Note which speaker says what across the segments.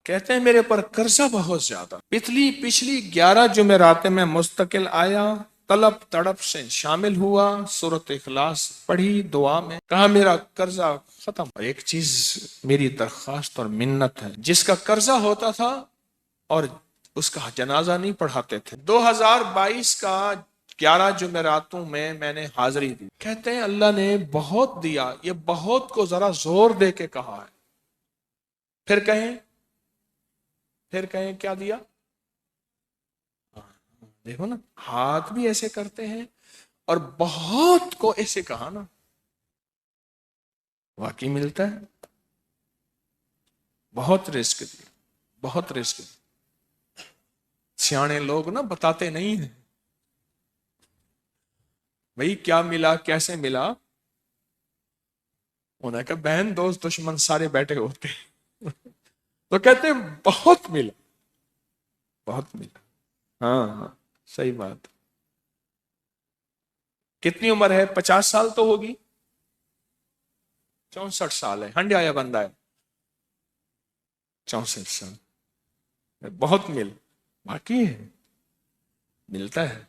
Speaker 1: کہتے ہیں میرے پر قرضہ بہت زیادہ، پچھلی 11 جمعراتیں میں مستقل آیا، طلب تڑپ سے شامل ہوا، سورۃ اخلاص پڑھی، دعا میں کہا میرا قرضہ ختم۔ اور ایک چیز میری درخواست اور منت ہے، جس کا قرضہ ہوتا تھا اور اس کا جنازہ نہیں پڑھاتے تھے، 2022 کا 11 جمعراتوں میں نے حاضری دی۔ کہتے ہیں اللہ نے بہت دیا، یہ بہت کو ذرا زور دے کے کہا ہے، پھر کہیں کیا دیا؟ دیکھو نا، ہاتھ بھی ایسے کرتے ہیں اور بہت کو ایسے کہا نا، واقعی ملتا ہے۔ بہت رزق دیا، بہت رزق دیا۔ سیانے لوگ نا بتاتے نہیں ہیں بھئی کیا ملا، کیسے ملا۔ انہوں نے کہا بہن دوست دشمن سارے بیٹھے ہوتے ہیں تو کہتے ہیں بہت ملا، بہت ملا۔ ہاں ہاں صحیح بات۔ کتنی عمر ہے؟ 50 سال تو ہوگی، 64 سال ہے، ہنڈیا یا بندہ ہے؟ 64 سال، بہت مل باقی ہے، ملتا ہے۔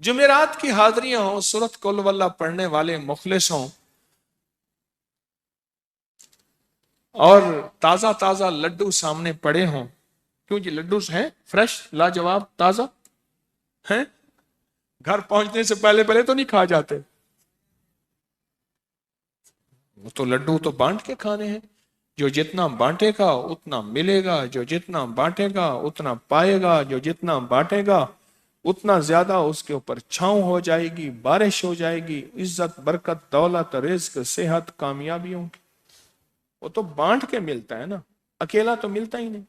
Speaker 1: جمعرات کی حاضریاں ہوں، سورۃ قل واللہ پڑھنے والے مخلص ہوں، اور تازہ تازہ لڈو سامنے پڑے ہوں، کیوں جی لڈو ہیں فریش لاجواب تازہ ہیں، گھر پہنچنے سے پہلے تو نہیں کھا جاتے، وہ تو لڈو تو بانٹ کے کھانے ہیں، جو جتنا بانٹے گا اتنا ملے گا، جو جتنا بانٹے گا اتنا پائے گا، جو جتنا بانٹے گا اتنا زیادہ اس کے اوپر چھاؤں ہو جائے گی، بارش ہو جائے گی، عزت برکت دولت رزق صحت کامیابیوں کی، وہ تو بانٹ کے ملتا ہے نا، اکیلا تو ملتا ہی نہیں،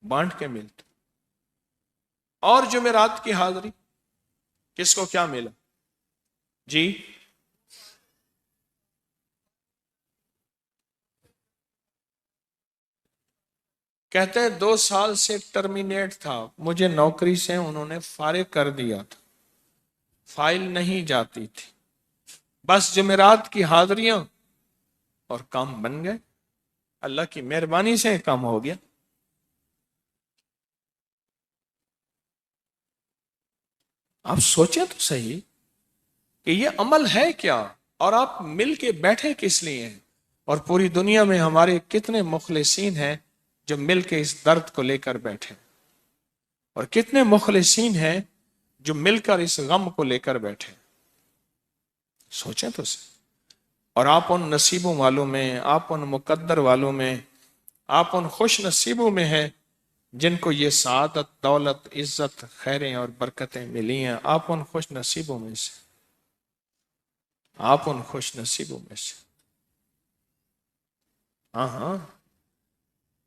Speaker 1: بانٹ کے ملتا۔ اور جمعرات کی حاضری کس کو کیا ملا جی؟ کہتے ہیں 2 سال سے ٹرمینیٹ تھا، مجھے نوکری سے انہوں نے فارغ کر دیا تھا، فائل نہیں جاتی تھی، بس جمعرات کی حاضریاں اور کام بن گئے، اللہ کی مہربانی سے کام ہو گیا۔ آپ سوچیں تو صحیح کہ یہ عمل ہے کیا، اور آپ مل کے بیٹھے کس لیے ہیں، اور پوری دنیا میں ہمارے کتنے مخلصین ہیں جو مل کے اس درد کو لے کر بیٹھے، اور کتنے مخلصین ہیں جو مل کر اس غم کو لے کر بیٹھے۔ سوچیں تو صحیح۔ اور آپ ان نصیبوں والوں میں، آپ ان مقدر والوں میں، آپ ان خوش نصیبوں میں ہیں جن کو یہ سعادت دولت عزت خیریں اور برکتیں ملی ہیں، آپ ان خوش نصیبوں میں سے، آپ ان خوش نصیبوں میں سے، ہاں ہاں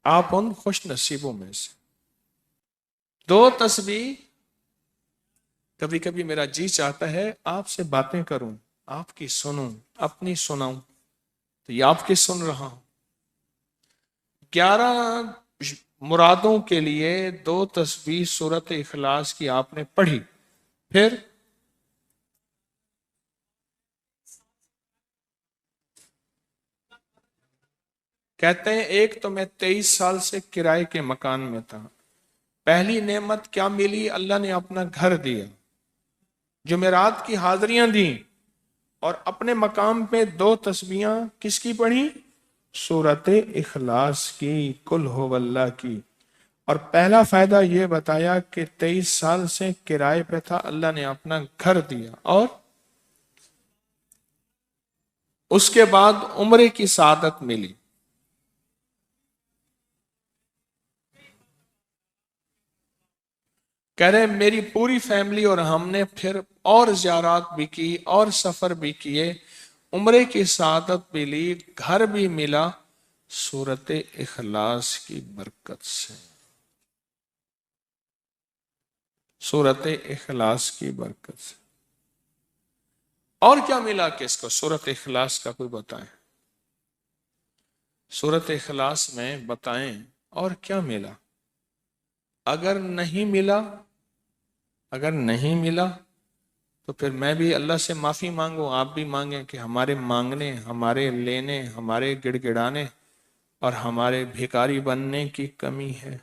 Speaker 1: آپ ان خوش نصیبوں میں سے۔ 2 تسبیح، کبھی کبھی میرا جی چاہتا ہے آپ سے باتیں کروں، آپ کی سنوں، اپنی سناؤں، تو یہ آپ کی سن رہا ہوں۔ 11 مرادوں کے لیے 2 تسبیح سورۃ اخلاص کی آپ نے پڑھی، پھر کہتے ہیں ایک تو میں 23 سال سے کرائے کے مکان میں تھا، پہلی نعمت کیا ملی؟ اللہ نے اپنا گھر دیا، جمعرات کی حاضریاں دیں، اور اپنے مقام پہ 2 تسبیحاں کس کی پڑھی؟ سورۃ اخلاص کی، قل ہو اللہ کی۔ اور پہلا فائدہ یہ بتایا کہ 23 سال سے کرائے پہ تھا، اللہ نے اپنا گھر دیا، اور اس کے بعد عمرے کی سعادت ملی۔ کہہ رہے میری پوری فیملی اور ہم نے پھر اور زیارات بھی کی اور سفر بھی کیے، عمرے کی سعادت بھی لی، گھر بھی ملا، سورۃ اخلاص کی برکت سے، سورۃ اخلاص کی برکت سے۔ اور کیا ملا کس کو؟ سورۃ اخلاص کا کوئی بتائیں، سورۃ اخلاص میں بتائیں اور کیا ملا؟ اگر نہیں ملا تو پھر میں بھی اللہ سے معافی مانگوں، آپ بھی مانگیں کہ ہمارے مانگنے، ہمارے لینے، ہمارے گڑ گڑانے اور ہمارے بھیکاری بننے کی کمی ہے؟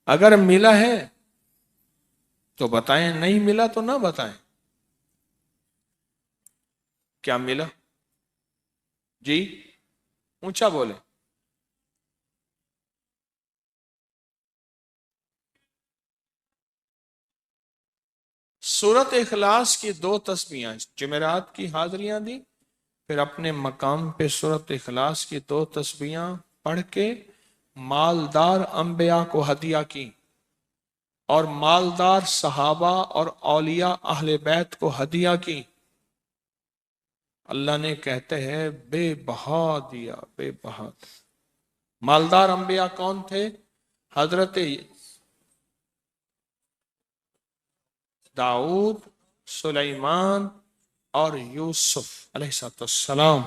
Speaker 1: اگر ملا ہے تو بتائیں، نہیں ملا تو نہ بتائیں۔ کیا ملا؟ جی اونچا بولے۔ سورت اخلاص کی 2 تسبیحاں، جمعرات کی حاضریاں دی، پھر اپنے مقام پہ سورت اخلاص کی 2 تسبیحاں پڑھ کے مالدار انبیاء کو ہدیہ کی، اور مالدار صحابہ اور اولیاء اہل بیت کو ہدیہ کی۔ اللہ نے کہتے ہیں بے بہا دیا، بے بہا دیا۔ مالدار انبیاء کون تھے؟ حضرت داؤد، سلیمان اور یوسف علیہ السلام۔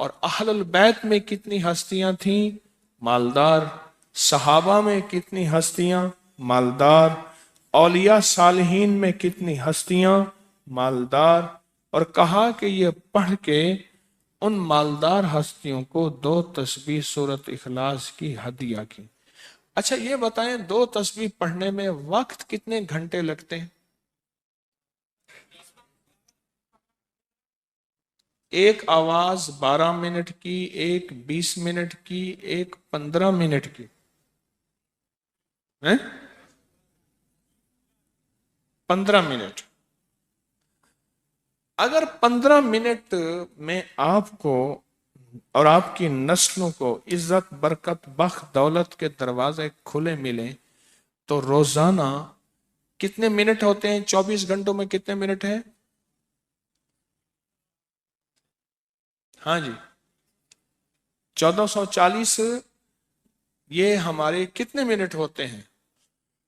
Speaker 1: اور اہل البیت میں کتنی ہستیاں تھیں؟ مالدار۔ صحابہ میں کتنی ہستیاں؟ مالدار۔ اولیاء صالحین میں کتنی ہستیاں؟ مالدار۔ اور کہا کہ یہ پڑھ کے ان مالدار ہستیوں کو 2 تسبیح سورت اخلاص کی ہدیہ کی۔ اچھا یہ بتائیں 2 تسبیح پڑھنے میں وقت کتنے گھنٹے لگتے ہیں؟ ایک آواز 12 منٹ کی، ایک 20 منٹ کی، ایک 15 منٹ کی۔ 15 منٹ۔ اگر 15 منٹ میں آپ کو اور آپ کی نسلوں کو عزت، برکت، بخت، دولت کے دروازے کھلے ملیں تو روزانہ کتنے منٹ ہوتے ہیں؟ 24 گھنٹوں میں کتنے منٹ ہیں؟ ہاں جی 1440۔ یہ ہمارے کتنے منٹ ہوتے ہیں؟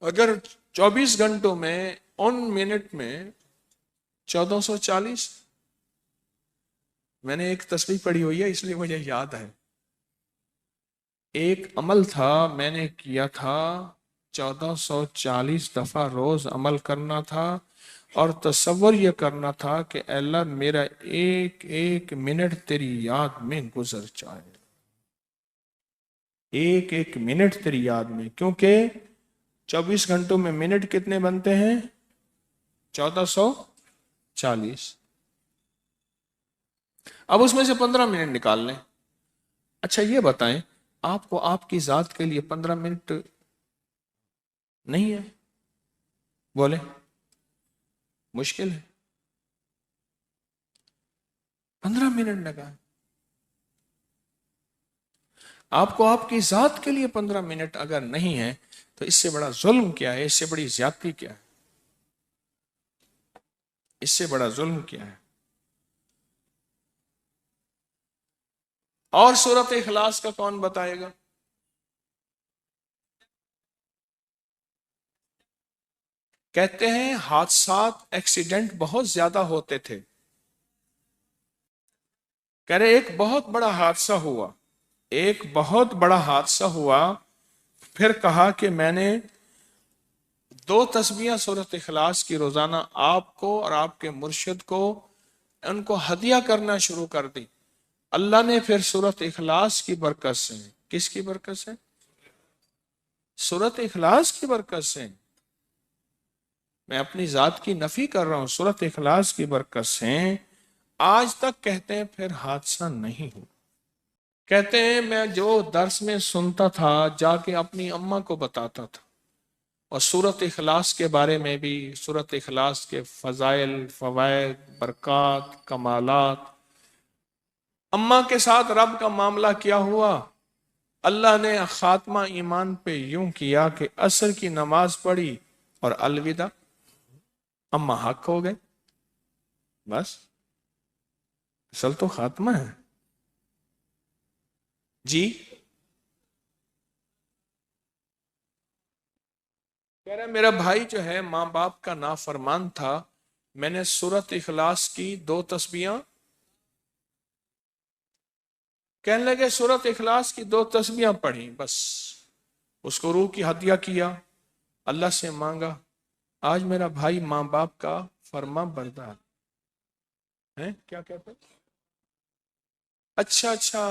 Speaker 1: اگر 24 گھنٹوں میں ان منٹ میں 1440، میں نے ایک تصویر پڑھی ہوئی ہے اس لیے مجھے یاد ہے۔ ایک عمل تھا میں نے کیا تھا، 1440 دفعہ روز عمل کرنا تھا، اور تصور یہ کرنا تھا کہ اے اللہ میرا ایک ایک منٹ تیری یاد میں گزر جائے، ایک ایک منٹ تیری یاد میں، کیونکہ 24 گھنٹوں میں منٹ کتنے بنتے ہیں؟ 1440۔ اب اس میں سے 15 منٹ نکال لیں۔ اچھا یہ بتائیں آپ کو آپ کی ذات کے لیے 15 منٹ نہیں ہے؟ بولے مشکل ہے؟ 15 منٹ لگا آپ کو آپ کی ذات کے لیے 15 منٹ اگر نہیں ہے تو اس سے بڑا ظلم کیا ہے؟ اس سے بڑی زیادتی کیا ہے؟ اس سے بڑا ظلم کیا ہے؟ اور سورت اخلاص کا کون بتائے گا؟ کہتے ہیں حادثات، ایکسیڈنٹ بہت زیادہ ہوتے تھے۔ کہہ رہے ایک بہت بڑا حادثہ ہوا، ایک بہت بڑا حادثہ ہوا، پھر کہا کہ میں نے 2 تسبیحاں سورت اخلاص کی روزانہ آپ کو اور آپ کے مرشد کو ان کو ہدیہ کرنا شروع کر دی۔ اللہ نے پھر سورت اخلاص کی برکت سے، کس کی برکت سے؟ سورت اخلاص کی برکت سے، میں اپنی ذات کی نفی کر رہا ہوں، سورت اخلاص کی برکت سے آج تک کہتے ہیں پھر حادثہ نہیں ہو۔ کہتے ہیں میں جو درس میں سنتا تھا جا کے اپنی اماں کو بتاتا تھا، اور سورت اخلاص کے بارے میں بھی، سورت اخلاص کے فضائل، فوائد، برکات، کمالات۔ اماں کے ساتھ رب کا معاملہ کیا ہوا؟ اللہ نے خاتمہ ایمان پہ یوں کیا کہ عصر کی نماز پڑھی اور الوداع، اماں حق ہو گئے، بس اصل تو خاتمہ ہے۔ جی کہہ رہا میرا بھائی جو ہے ماں باپ کا نافرمان تھا، میں نے سورت اخلاص کی 2 تسبیحاں، کہنے لگے سورت اخلاص کی 2 تسبیحاں پڑھی، بس اس کو روح کی ہدیہ کیا، اللہ سے مانگا۔ آج میرا بھائی ماں باپ کا فرما بردار ہے۔ کیا کہتے ہیں؟ اچھا اچھا،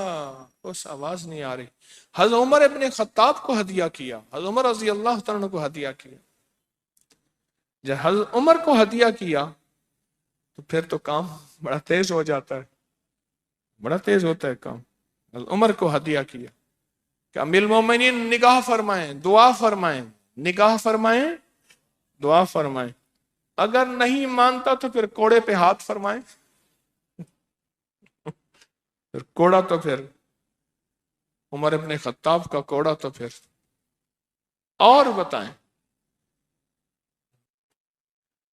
Speaker 1: اس آواز نہیں آ رہی. حضرت عمر ابن خطاب کو ہدیہ کیا، حضرت عمر رضی اللہ تعالیٰ عنہ کو ہدیہ کیا. جب حضرت عمر کو ہدیہ کیا تو پھر تو کام بڑا تیز ہو جاتا ہے، بڑا تیز ہوتا ہے کام. حضرت عمر کو ہدیہ کیا کہ امیر المومنین نگاہ فرمائیں، دعا فرمائیں، نگاہ فرمائیں، دعا فرمائیں. اگر نہیں مانتا تو پھر کوڑے پہ ہاتھ فرمائیں. پھر کوڑا تو پھر عمر ابن خطاب کا کوڑا تو پھر. اور بتائیں.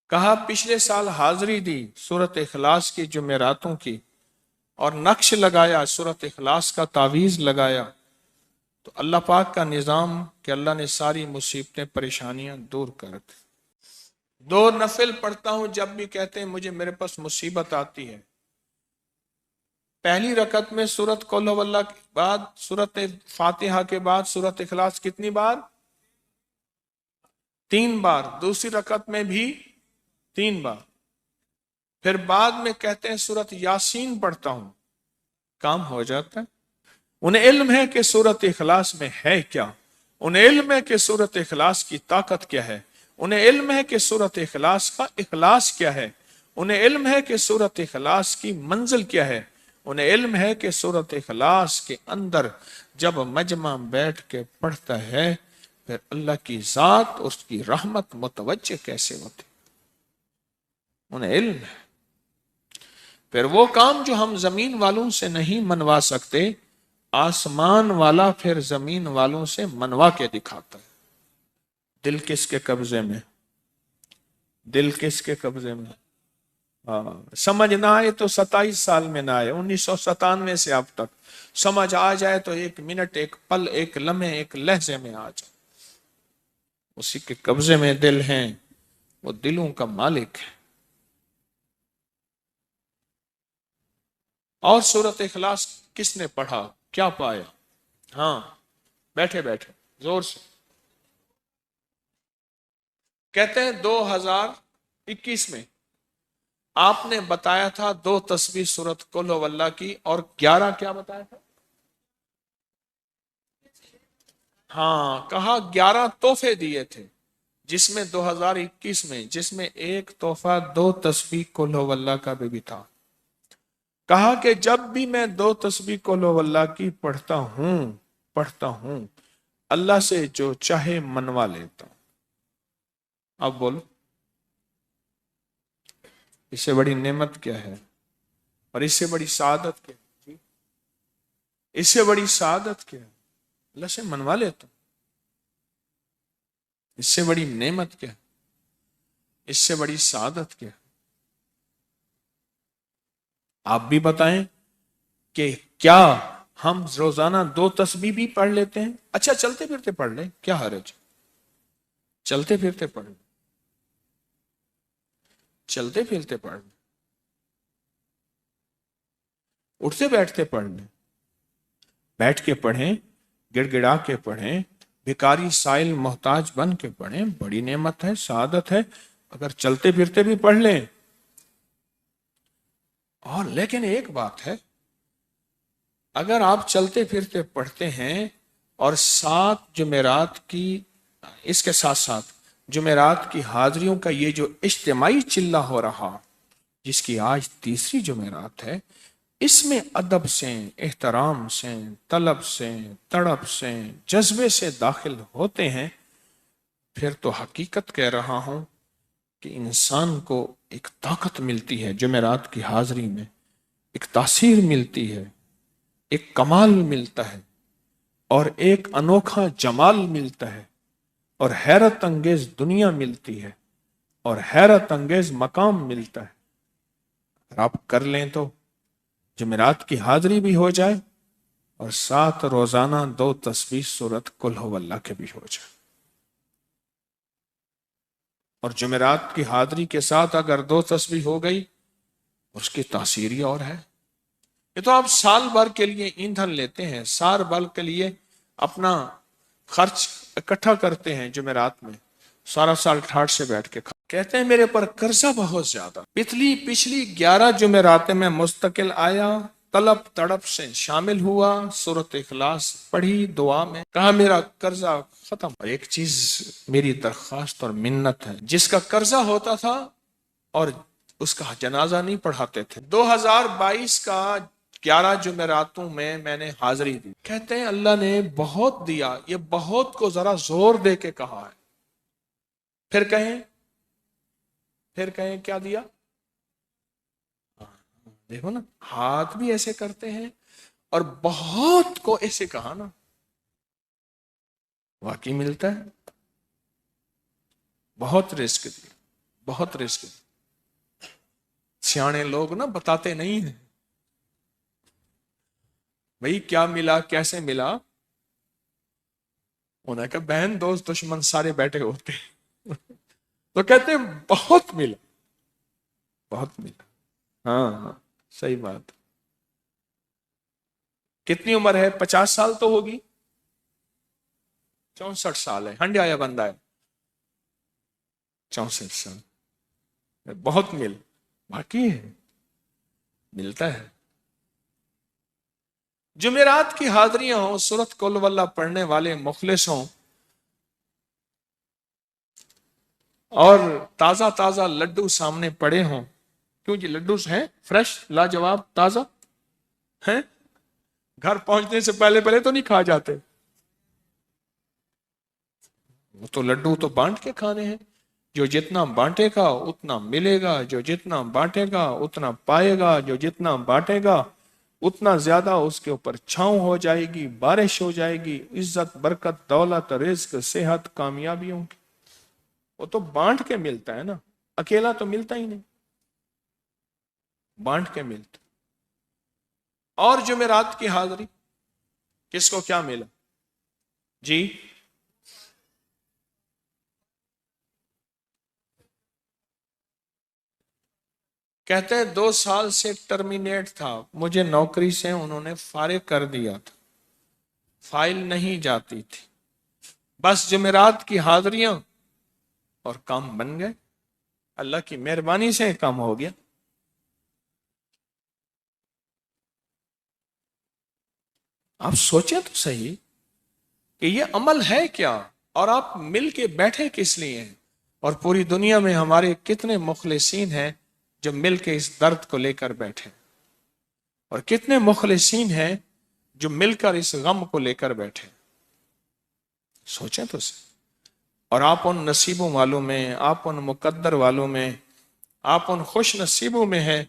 Speaker 1: کہا پچھلے سال حاضری دی سورت اخلاص کی جمعراتوں کی، اور نقش لگایا سورت اخلاص کا، تعویذ لگایا تو اللہ پاک کا نظام کہ اللہ نے ساری مصیبتیں پریشانیاں دور کر دی. 2 نفل پڑھتا ہوں جب بھی کہتے ہیں مجھے میرے پاس مصیبت آتی ہے. پہلی رکعت میں سورت قل هو اللہ کے بعد سورت فاتحہ کے بعد سورت اخلاص کتنی بار؟ 3 بار. دوسری رکعت میں بھی 3 بار. پھر بعد میں کہتے ہیں سورت یاسین پڑھتا ہوں، کام ہو جاتا ہے. انہیں علم ہے کہ سورت اخلاص میں ہے کیا، انہیں علم ہے کہ سورت اخلاص کی طاقت کیا ہے، انہیں علم ہے کہ سورت اخلاص کا اخلاص کیا ہے، انہیں علم ہے کہ سورت اخلاص کی منزل کیا ہے، انہیں علم ہے کہ سورت اخلاص کے اندر جب مجمع بیٹھ کے پڑھتا ہے پھر اللہ کی ذات اور اس کی رحمت متوجہ کیسے ہوتی، انہیں علم ہے. پھر وہ کام جو ہم زمین والوں سے نہیں منوا سکتے، آسمان والا پھر زمین والوں سے منوا کے دکھاتا ہے. دل کس کے قبضے میں؟ دل کس کے قبضے میں؟ سمجھ نہ آئے تو 27 سال میں نہ آئے، 1997 سے اب تک. سمجھ آ جائے تو 1 منٹ، 1 پل، 1 لمحے، 1 لہجے میں آ جائے. اسی کے قبضے میں دل ہیں، وہ دلوں کا مالک ہے. اور سورت اخلاص کس نے پڑھا کیا پایا؟ ہاں بیٹھے بیٹھے زور سے کہتے ہیں 2021 میں آپ نے بتایا تھا 2 تسبیح سورت قل هو اللہ کی، اور 11 کیا بتایا تھا؟ ہاں کہا 11 تحفے دیے تھے، جس میں 2021 میں جس میں ایک تحفہ 2 تسبیح قل هو اللہ کا بھی تھا. کہا کہ جب بھی میں 2 تسبیح قل هو اللہ کی پڑھتا ہوں اللہ سے جو چاہے منوا لیتا ہوں. اب بولو اس سے بڑی نعمت کیا ہے، اور اس سے بڑی سعادت کیا ہے؟ اس سے بڑی سعادت کیا ہے؟ اللہ سے منوا لیتا ہوں. اس سے بڑی نعمت کیا ہے؟ اس سے بڑی سعادت کیا ہے؟ آپ بھی بتائیں کہ کیا ہم روزانہ 2 تسبیح بھی پڑھ لیتے ہیں؟ اچھا چلتے پھرتے پڑھ لیں، کیا حرج؟ چلتے پھرتے پڑھ لیں، چلتے پھرتے پڑھ لیں، اٹھتے بیٹھتے پڑھ لیں، بیٹھ کے پڑھیں، گڑ گڑا کے پڑھیں، بھکاری سائل محتاج بن کے پڑھیں، بڑی نعمت ہے، سعادت ہے. اگر چلتے پھرتے بھی پڑھ لیں. اور لیکن ایک بات ہے، اگر آپ چلتے پھرتے پڑھتے ہیں اور 7 جمعرات کی، اس کے ساتھ ساتھ جمعرات کی حاضریوں کا یہ جو اجتماعی چلہ ہو رہا، جس کی آج 3ری جمعرات ہے، اس میں ادب سے، احترام سے، طلب سے، تڑپ سے، جذبے سے داخل ہوتے ہیں، پھر تو حقیقت کہہ رہا ہوں کہ انسان کو ایک طاقت ملتی ہے جمعرات کی حاضری میں، ایک تاثیر ملتی ہے، ایک کمال ملتا ہے، اور ایک انوکھا جمال ملتا ہے، اور حیرت انگیز دنیا ملتی ہے، اور حیرت انگیز مقام ملتا ہے. اگر آپ کر لیں تو جمعرات کی حاضری بھی ہو جائے اور ساتھ روزانہ 2 تسبیح سورت قل هو اللہ کے بھی ہو جائے. اور جمعرات کی حاضری کے ساتھ اگر 2 تسبیح ہو گئی اس کی تاثیر ہی اور ہے. یہ تو آپ سال بھر کے لیے ایندھن لیتے ہیں، سال بھر کے لیے اپنا خرچ اکٹھا کرتے ہیں جمعرات میں، سارا سال ٹھاٹ سے بیٹھ کے کہتے ہیں میرے پر قرضہ بہت زیادہ. پچھلی 11 جمعراتیں میں مستقل آیا طلب تڑپ سے شامل ہوا، سورت اخلاص پڑھی، دعا میں کہا میرا قرضہ ختم۔ اور ایک چیز میری درخواست اور منت ہے، جس کا قرضہ ہوتا تھا اور اس کا جنازہ نہیں پڑھاتے تھے، 2022 کا 11 جمعراتوں میں نے حاضری دی، کہتے ہیں اللہ نے بہت دیا، یہ بہت کو ذرا زور دے کے کہا ہے، پھر کہیں کیا دیا؟ دیکھو نا، ہاتھ بھی ایسے کرتے ہیں اور بہت کو ایسے کہا نا، واقعی ملتا ہے۔ بہت رزق دی، بہت رزق دی۔ سیانے لوگ نا بتاتے نہیں ہیں بھئی کیا ملا، کیسے ملا، انہوں نے کہا بہن دوست دشمن سارے بیٹھے ہوتے ہیں تو کہتے ہیں بہت ملا، بہت ملا۔ ہاں ہاں صحیح بات۔ کتنی عمر ہے؟ 50 سال تو ہوگی، 64 سال ہے، ہنڈیا یا بندہ ہے؟ 64 سال، بہت باقی ہے، ملتا ہے۔ جمعرات کی حاضریاں ہوں، سورت قل واللہ پڑھنے والے مخلص ہوں، اور تازہ تازہ لڈو سامنے پڑے ہوں، کیوں جی لڈو ہیں فریش لاجواب تازہ ہیں، گھر پہنچنے سے پہلے تو نہیں کھا جاتے، وہ تو لڈو تو بانٹ کے کھانے ہیں، جو جتنا بانٹے گا اتنا ملے گا، جو جتنا بانٹے گا اتنا پائے گا، جو جتنا بانٹے گا اتنا زیادہ اس کے اوپر چھاؤں ہو جائے گی، بارش ہو جائے گی، عزت برکت دولت رزق صحت کامیابیوں کی، وہ تو بانٹ کے ملتا ہے نا، اکیلا تو ملتا ہی نہیں، بانٹ کے ملتا۔ اور جمعرات کی حاضری کس کو کیا ملا؟ جی کہتے ہیں 2 سال سے ٹرمینیٹ تھا، مجھے نوکری سے انہوں نے فارغ کر دیا تھا، فائل نہیں جاتی تھی، بس جمعرات کی حاضریاں اور کام بن گئے، اللہ کی مہربانی سے کام ہو گیا۔ آپ سوچیں تو صحیح کہ یہ عمل ہے کیا، اور آپ مل کے بیٹھے کس لیے ہیں، اور پوری دنیا میں ہمارے کتنے مخلصین ہیں جو مل کے اس درد کو لے کر بیٹھے، اور کتنے مخلصین ہیں جو مل کر اس غم کو لے کر بیٹھے، سوچیں تو صحیح۔ اور آپ ان نصیبوں والوں میں، آپ ان مقدر والوں میں، آپ ان خوش نصیبوں میں ہیں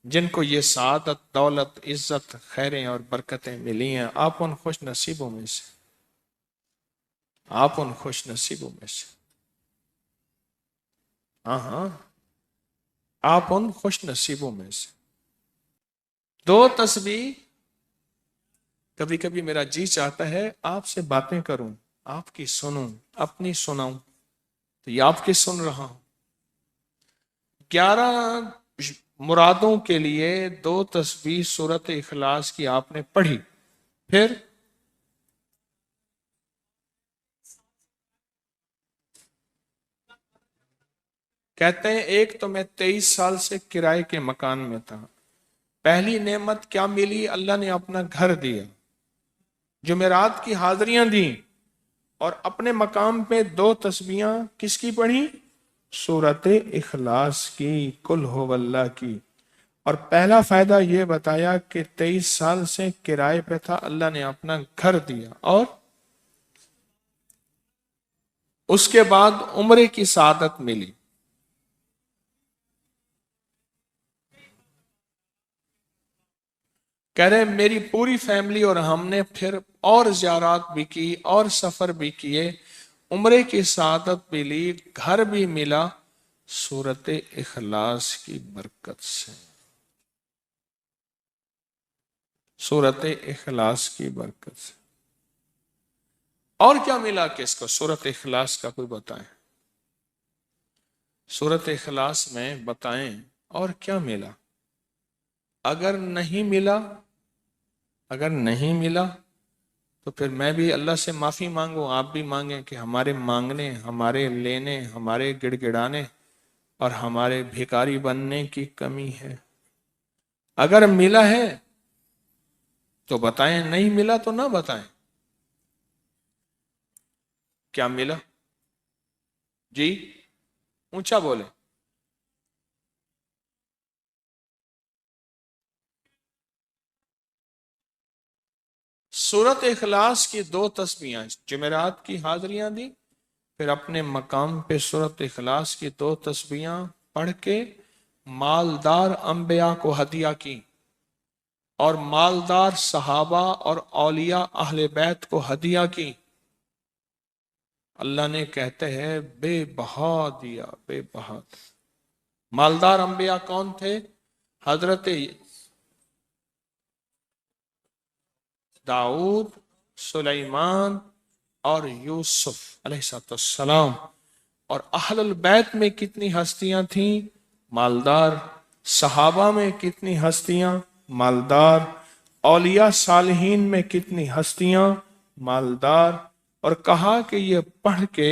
Speaker 1: جن کو یہ سعادت دولت عزت خیریں اور برکتیں ملی ہیں، آپ ان خوش نصیبوں میں سے، آپ ان خوش نصیبوں میں سے، ہاں ہاں آپ ان خوش نصیبوں میں سے۔ 2 تسبیح، کبھی کبھی میرا جی چاہتا ہے آپ سے باتیں کروں، آپ کی سنوں، اپنی سناؤں، تو یہ آپ کی سن رہا ہوں۔ 11 مرادوں کے لیے 2 تسبیح سورت اخلاص کی آپ نے پڑھی، پھر کہتے ہیں ایک تو میں 23 سال سے کرائے کے مکان میں تھا، پہلی نعمت کیا ملی؟ اللہ نے اپنا گھر دیا، جمعرات کی حاضریاں دیں، اور اپنے مقام پہ 2 تسبیحاں کس کی پڑھی؟ سورت اخلاص کی، قل ہو اللہ کی۔ اور پہلا فائدہ یہ بتایا کہ 23 سال سے کرائے پہ تھا، اللہ نے اپنا گھر دیا، اور اس کے بعد عمرے کی سعادت ملی۔ کہہ رہے میری پوری فیملی اور ہم نے پھر اور زیارات بھی کی اور سفر بھی کیے، عمرے کی سعادت بھی لی، گھر بھی ملا، سورت اخلاص کی برکت سے، سورت اخلاص کی برکت سے۔ اور کیا ملا کس کو؟ سورت اخلاص کا کوئی بتائیں، سورت اخلاص میں بتائیں اور کیا ملا؟ اگر نہیں ملا، اگر نہیں ملا تو پھر میں بھی اللہ سے معافی مانگوں، آپ بھی مانگیں کہ ہمارے مانگنے، ہمارے لینے، ہمارے گڑ گڑانے اور ہمارے بھیکاری بننے کی کمی ہے۔ اگر ملا ہے تو بتائیں، نہیں ملا تو نہ بتائیں کیا ملا؟ جی اونچا بولے. سورت اخلاص کی 2 تسبیحاں، جمعرات کی حاضریاں دی، پھر اپنے مقام پہ سورت اخلاص کی 2 تسبیحاں پڑھ کے مالدار انبیاء کو ہدیہ کی، اور مالدار صحابہ اور اولیاء اہل بیت کو ہدیہ کی. اللہ نے کہتے ہیں بے بہا دیا، بے بہا. مالدار انبیاء کون تھے؟ حضرت داؤد، سلیمان اور یوسف علیہ السلام. اور اہل البیت میں کتنی ہستیاں تھیں؟ مالدار. صحابہ میں کتنی ہستیاں؟ مالدار. اولیاء صالحین میں کتنی ہستیاں؟ مالدار. اور کہا کہ یہ پڑھ کے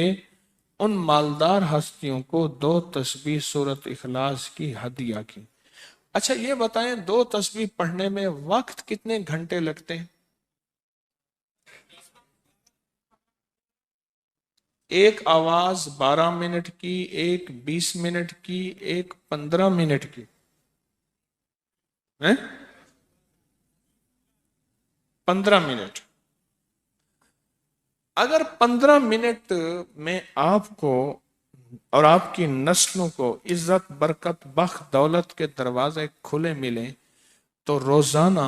Speaker 1: ان مالدار ہستیوں کو 2 تسبیح سورت اخلاص کی ہدیہ کی. اچھا یہ بتائیں 2 تسبیح پڑھنے میں وقت کتنے گھنٹے لگتے ہیں؟ ایک آواز 12 منٹ کی، ایک 20 منٹ کی، ایک 15 منٹ کی. 15 منٹ. اگر 15 منٹ میں آپ کو اور آپ کی نسلوں کو عزت، برکت، بخت، دولت کے دروازے کھلے ملیں تو روزانہ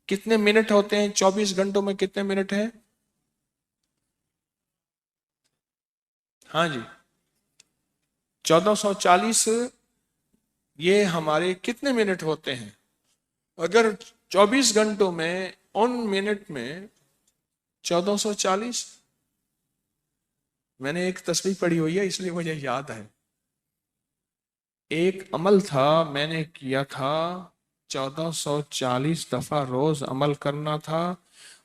Speaker 1: کتنے منٹ ہوتے ہیں؟ 24 گھنٹوں میں کتنے منٹ ہیں؟ ہاں جی 1440. یہ ہمارے کتنے منٹ ہوتے ہیں؟ اگر 24 گھنٹوں میں ان منٹ میں 1440. میں نے ایک تصویر پڑھی ہوئی ہے اس لیے مجھے یاد ہے. ایک عمل تھا میں نے کیا تھا 1440 دفعہ روز عمل کرنا تھا،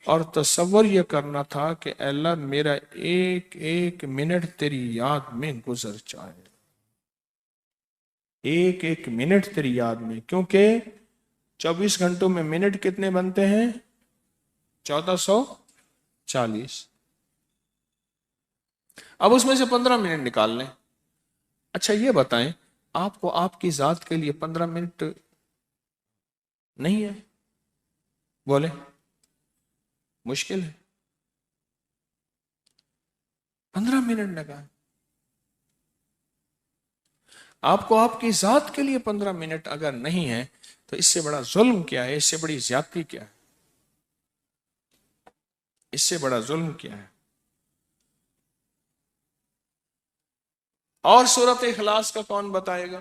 Speaker 1: اور تصور یہ کرنا تھا کہ اے اللہ میرا ایک ایک منٹ تیری یاد میں گزر جائے. ایک ایک منٹ تیری یاد میں، کیونکہ 24 گھنٹوں میں منٹ کتنے بنتے ہیں؟ 1440. اب اس میں سے 15 منٹ نکال لیں. اچھا یہ بتائیں آپ کو آپ کی ذات کے لیے 15 منٹ نہیں ہے؟ بولے مشکل ہے. 15 منٹ لگا. آپ کو آپ کی ذات کے لیے 15 منٹ اگر نہیں ہے تو اس سے بڑا ظلم کیا ہے؟ اس سے بڑی زیادتی کیا ہے؟ اس سے بڑا ظلم کیا ہے؟ اور سورت اخلاص کا کون بتائے گا؟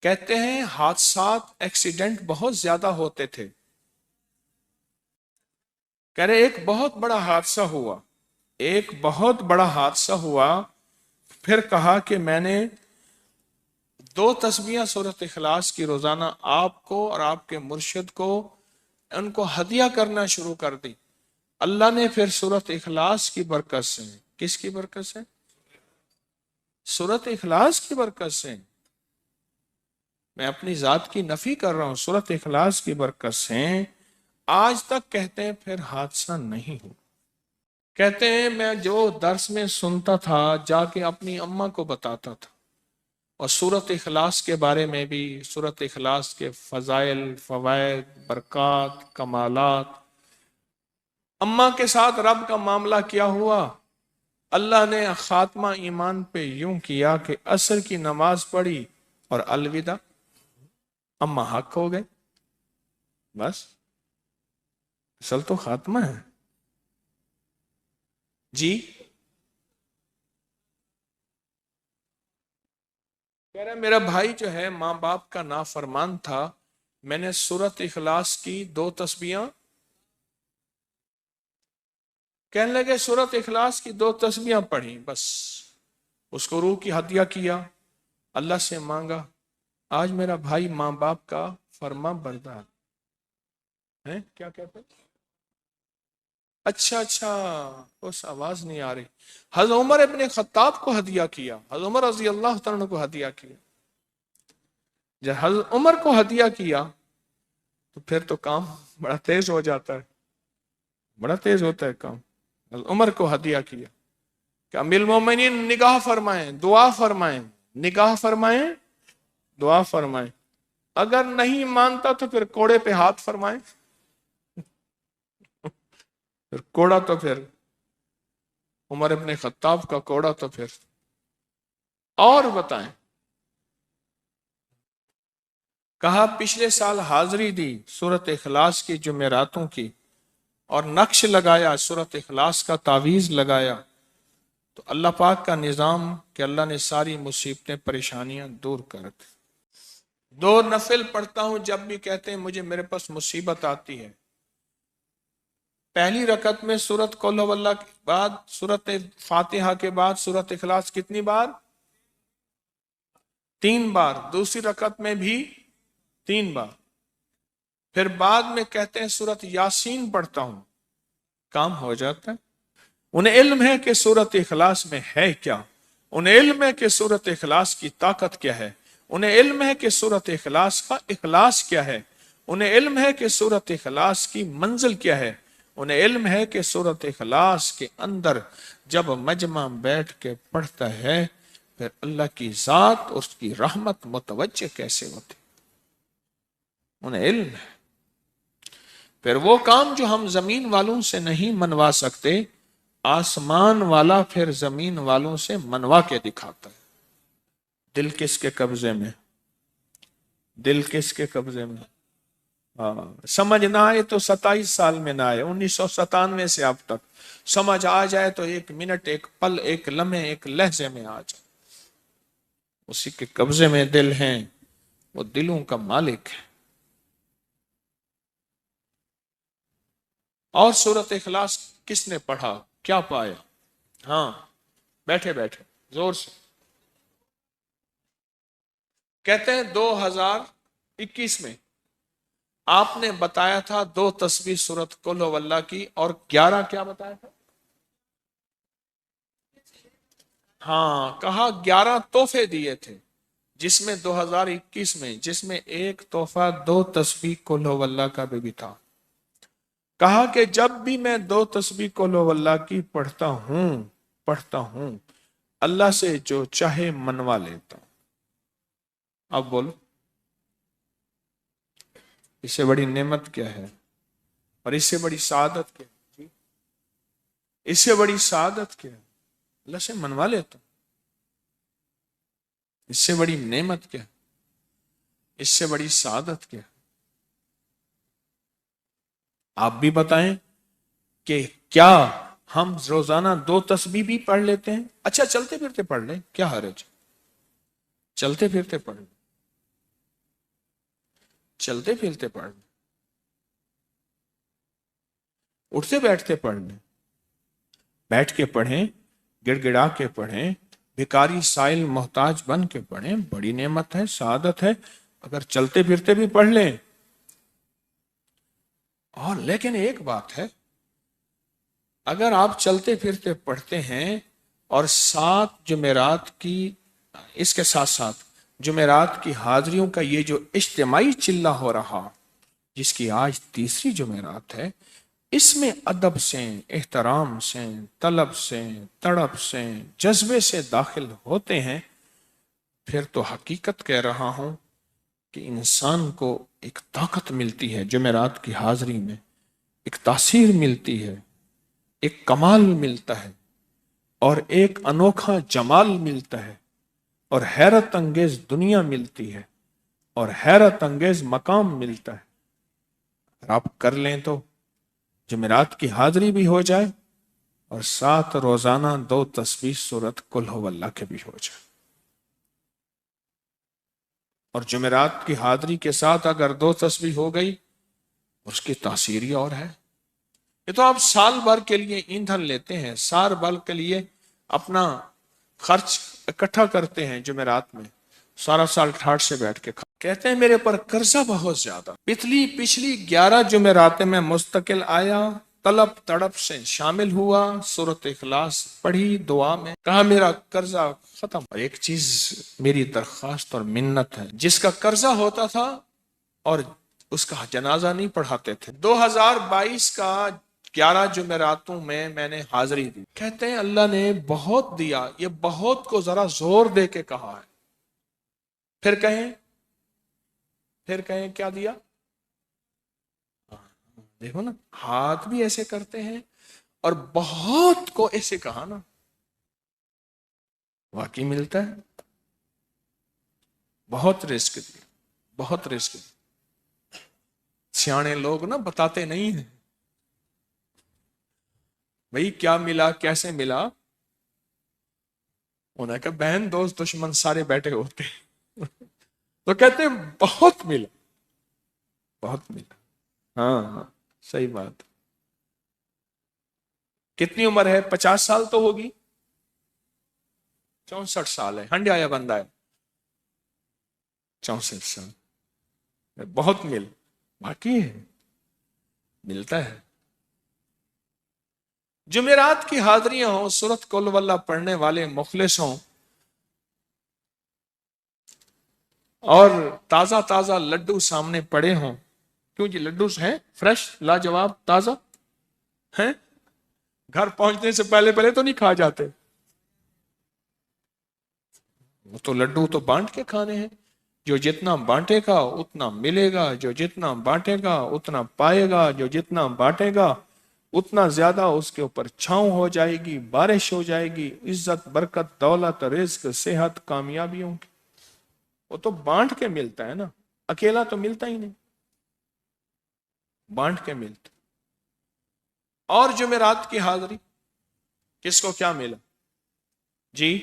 Speaker 1: کہتے ہیں حادثات، ایکسیڈنٹ بہت زیادہ ہوتے تھے. کہہ رہے ایک بہت بڑا حادثہ ہوا، ایک بہت بڑا حادثہ ہوا. پھر کہا کہ میں نے 2 تسبیحاں سورت اخلاص کی روزانہ آپ کو اور آپ کے مرشد کو ان کو ہدیہ کرنا شروع کر دی. اللہ نے پھر سورت اخلاص کی برکت سے، کس کی برکت سے؟ سورت اخلاص کی برکت سے. میں اپنی ذات کی نفی کر رہا ہوں، سورت اخلاص کی برکت سے آج تک کہتے ہیں پھر حادثہ نہیں ہو. کہتے ہیں میں جو درس میں سنتا تھا جا کے اپنی اماں کو بتاتا تھا، اور سورت اخلاص کے بارے میں بھی، سورت اخلاص کے فضائل، فوائد، برکات، کمالات. اماں کے ساتھ رب کا معاملہ کیا ہوا؟ اللہ نے خاتمہ ایمان پہ یوں کیا کہ عصر کی نماز پڑھی اور الوداع، اماں حق ہو گئے. بس اصل تو خاتمہ ہے. جی کہہ رہا میرا بھائی جو ہے ماں باپ کا نافرمان تھا، میں نے سورت اخلاص کی 2 تسبیحاں، کہنے لگے سورت اخلاص کی 2 تسبیحاں پڑھی، بس اس کو روح کی ہدیہ کیا، اللہ سے مانگا. آج میرا بھائی ماں باپ کا فرما بردار ہے. کیا کہتے ہیں؟ اچھا اس آواز نہیں آ رہی. حضرت عمر ابن خطاب کو ہدیہ کیا، حضرت عمر رضی اللہ تعالیٰ کو ہدیہ کیا. جب حضرت عمر کو ہدیہ کیا تو پھر تو کام بڑا تیز ہو جاتا ہے، بڑا تیز ہوتا ہے کام. حضرت عمر کو ہدیہ کیا کہ امیر المومنین نگاہ فرمائیں، دعا فرمائیں، نگاہ فرمائیں، دعا فرمائیں. اگر نہیں مانتا تو پھر کوڑے پہ ہاتھ فرمائیں. پھر کوڑا تو پھر عمر ابن خطاب کا کوڑا تو پھر اور بتائیں. کہا پچھلے سال حاضری دی سورت اخلاص کی جمعراتوں کی، اور نقش لگایا سورت اخلاص کا، تعویذ لگایا، تو اللہ پاک کا نظام کہ اللہ نے ساری مصیبتیں پریشانیاں دور کر دی. 2 نفل پڑھتا ہوں جب بھی کہتے ہیں مجھے میرے پاس مصیبت آتی ہے. پہلی رکعت میں سورت قل ہو اللہ کے بعد، سورت فاتحہ کے بعد سورت اخلاص کتنی بار؟ 3 بار. دوسری رکعت میں بھی 3 بار. پھر بعد میں کہتے ہیں سورت یاسین پڑھتا ہوں، کام ہو جاتا ہے. انہیں علم ہے کہ سورت اخلاص میں ہے کیا، انہیں علم ہے کہ سورت اخلاص کی طاقت کیا ہے، انہیں علم ہے کہ سورت اخلاص کا اخلاص کیا ہے، انہیں علم ہے کہ سورت اخلاص کی منزل کیا ہے، انہیں علم ہے کہ سورت اخلاص کے اندر جب مجمع بیٹھ کے پڑھتا ہے پھر اللہ کی ذات اس کی رحمت متوجہ کیسے ہوتی، انہیں علم ہے. پھر وہ کام جو ہم زمین والوں سے نہیں منوا سکتے، آسمان والا پھر زمین والوں سے منوا کے دکھاتا ہے. دل کس کے قبضے میں؟ دل کس کے قبضے میں؟ سمجھ نہ آئے تو 27 سال میں نہ آئے، 1997 سے اب تک. سمجھ آ جائے تو 1 منٹ، 1 پل، 1 لمحے، 1 لہجے میں آ جائے. اسی کے قبضے میں دل ہیں، وہ دلوں کا مالک ہے. اور سورت اخلاص کس نے پڑھا کیا پایا؟ ہاں بیٹھے بیٹھے زور سے کہتے ہیں 2021 میں آپ نے بتایا تھا 2 تسبیح سورت قل ہو اللہ کی، اور 11 کیا بتایا تھا؟ ہاں کہا 11 تحفے دیے تھے، جس میں 2021 میں جس میں ایک تحفہ 2 تسبیح قل ہو اللہ کا بھی تھا. کہا کہ جب بھی میں 2 تسبیح قل ہو اللہ کی پڑھتا ہوں اللہ سے جو چاہے منوا لیتا ہوں. اب بولو اس سے بڑی نعمت کیا ہے، اور اس سے بڑی سعادت کیا ہے؟ اس سے بڑی سعادت کیا ہے؟ اللہ سے منوا لیتا ہوں. اس سے بڑی نعمت کیا ہے؟ اس سے بڑی سعادت کیا ہے؟ آپ بھی بتائیں کہ کیا ہم روزانہ 2 تسبیح بھی پڑھ لیتے ہیں؟ اچھا چلتے پھرتے پڑھ لیں، کیا حرج؟ چلتے پھرتے پڑھ لیں، چلتے پھرتے پڑھ لیں، اٹھتے بیٹھتے پڑھ لیں، بیٹھ کے پڑھیں، گڑ گڑا کے پڑھیں، بھکاری سائل محتاج بن کے پڑھیں، بڑی نعمت ہے، سعادت ہے. اگر چلتے پھرتے بھی پڑھ لیں. اور لیکن ایک بات ہے، اگر آپ چلتے پھرتے پڑھتے ہیں اور 7 جمعرات کی، اس کے ساتھ ساتھ جمعرات کی حاضریوں کا یہ جو اجتماعی چلہ ہو رہا، جس کی آج 3ری جمعرات ہے، اس میں ادب سے، احترام سے، طلب سے، تڑپ سے، جذبے سے داخل ہوتے ہیں، پھر تو حقیقت کہہ رہا ہوں کہ انسان کو ایک طاقت ملتی ہے جمعرات کی حاضری میں، ایک تاثیر ملتی ہے، ایک کمال ملتا ہے، اور ایک انوکھا جمال ملتا ہے، اور حیرت انگیز دنیا ملتی ہے، اور حیرت انگیز مقام ملتا ہے. اگر آپ کر لیں تو جمعرات کی حاضری بھی ہو جائے اور ساتھ روزانہ 2 تسبیح سورت قل ہو اللہ کے بھی ہو جائے. اور جمعرات کی حاضری کے ساتھ اگر 2 تسبیح ہو گئی اس کی تاثیر ہی اور ہے. یہ تو آپ سال بھر کے لیے ایندھن لیتے ہیں، سال بھر کے لیے اپنا خرچ اکٹھا کرتے ہیں جمعرات میں، سارا سال ٹھاٹ سے بیٹھ کے کہتے ہیں میرے پر قرضہ بہت زیادہ. پچھلی 11 جمعراتیں میں مستقل آیا طلب تڑپ سے شامل ہوا، سورت اخلاص پڑھی، دعا میں کہا میرا قرضہ ختم۔ اور ایک چیز میری درخواست اور منت ہے، جس کا قرضہ ہوتا تھا اور اس کا جنازہ نہیں پڑھاتے تھے، 2022 کا 11 جمعراتوں میں نے حاضری دی، کہتے ہیں اللہ نے بہت دیا۔ یہ بہت کو ذرا زور دے کے کہا ہے، پھر کہیں کیا دیا؟ دیکھو نا، ہاتھ بھی ایسے کرتے ہیں اور بہت کو ایسے کہا نا، واقعی ملتا ہے۔ بہت رزق دیا، بہت رزق دیا۔ سیانے لوگ نا بتاتے نہیں ہیں بھئی کیا ملا، کیسے ملا۔ انہیں کہا بہن دوست دشمن سارے بیٹھے ہوتے ہیں تو کہتے ہیں بہت ملا، بہت ملا۔ ہاں ہاں صحیح بات۔ کتنی عمر ہے؟ 50 سال تو ہوگی، 64 سال ہے، ہنڈیا یا بندہ ہے 64 سال، بہت مل باقی ہے، ملتا ہے۔ جمعرات کی حاضریاں ہوں، سورت قل واللہ پڑھنے والے مخلص ہوں، اور تازہ تازہ لڈو سامنے پڑے ہوں۔ کیوں جی؟ لڈو ہیں فریش، لاجواب، تازہ ہیں، گھر پہنچنے سے پہلے پہلے تو نہیں کھا جاتے، وہ تو لڈو تو بانٹ کے کھانے ہیں۔ جو جتنا بانٹے گا اتنا ملے گا، جو جتنا بانٹے گا اتنا پائے گا، جو جتنا بانٹے گا اتنا زیادہ اس کے اوپر چھاؤں ہو جائے گی، بارش ہو جائے گی، عزت، برکت، دولت، رزق، صحت، کامیابیوں کی۔ وہ تو بانٹ کے ملتا ہے نا، اکیلا تو ملتا ہی نہیں، بانٹ کے ملتا۔ اور جمعرات کی حاضری کس کو کیا ملا جی؟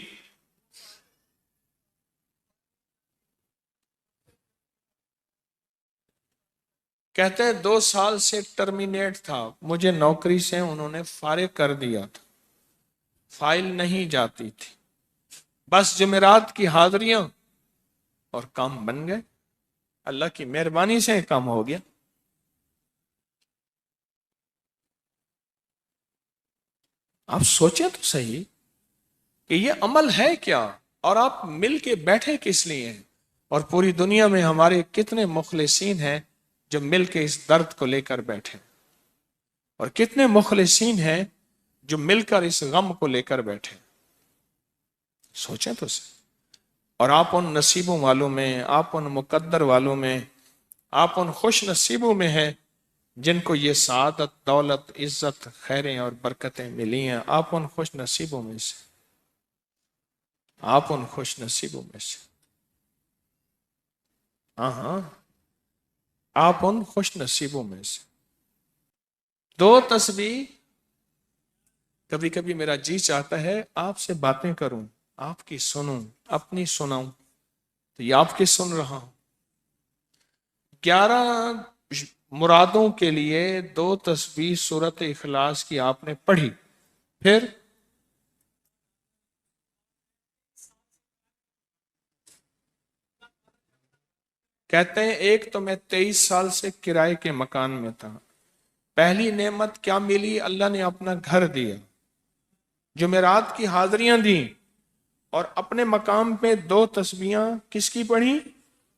Speaker 1: کہتے ہیں 2 سال سے ٹرمینیٹ تھا، مجھے نوکری سے انہوں نے فارغ کر دیا تھا، فائل نہیں جاتی تھی، بس جمعرات کی حاضریاں اور کام بن گئے، اللہ کی مہربانی سے کام ہو گیا۔ آپ سوچیں تو صحیح کہ یہ عمل ہے کیا، اور آپ مل کے بیٹھے کس لیے ہیں؟ اور پوری دنیا میں ہمارے کتنے مخلصین ہیں جو مل کے اس درد کو لے کر بیٹھے، اور کتنے مخلصین ہیں جو مل کر اس غم کو لے کر بیٹھے۔ سوچیں تو صحیح۔ اور آپ ان نصیبوں والوں میں، آپ ان مقدر والوں میں، آپ ان خوش نصیبوں میں ہیں جن کو یہ سعادت، دولت، عزت، خیریں اور برکتیں ملی ہیں۔ آپ ان خوش نصیبوں میں سے، آپ ان خوش نصیبوں میں سے، ہاں ہاں آپ ان خوش نصیبوں میں سے۔ 2 تسبیح، کبھی کبھی میرا جی چاہتا ہے آپ سے باتیں کروں، آپ کی سنوں، اپنی سناؤں، تو یہ آپ کی سن رہا ہوں۔ 11 مرادوں کے لیے 2 تسبیح سورت اخلاص کی آپ نے پڑھی، پھر کہتے ہیں ایک تو میں 23 سال سے کرائے کے مکان میں تھا، پہلی نعمت کیا ملی؟ اللہ نے اپنا گھر دیا، جمعرات کی حاضریاں دیں، اور اپنے مقام پہ 2 تسبیحاں کس کی پڑھی؟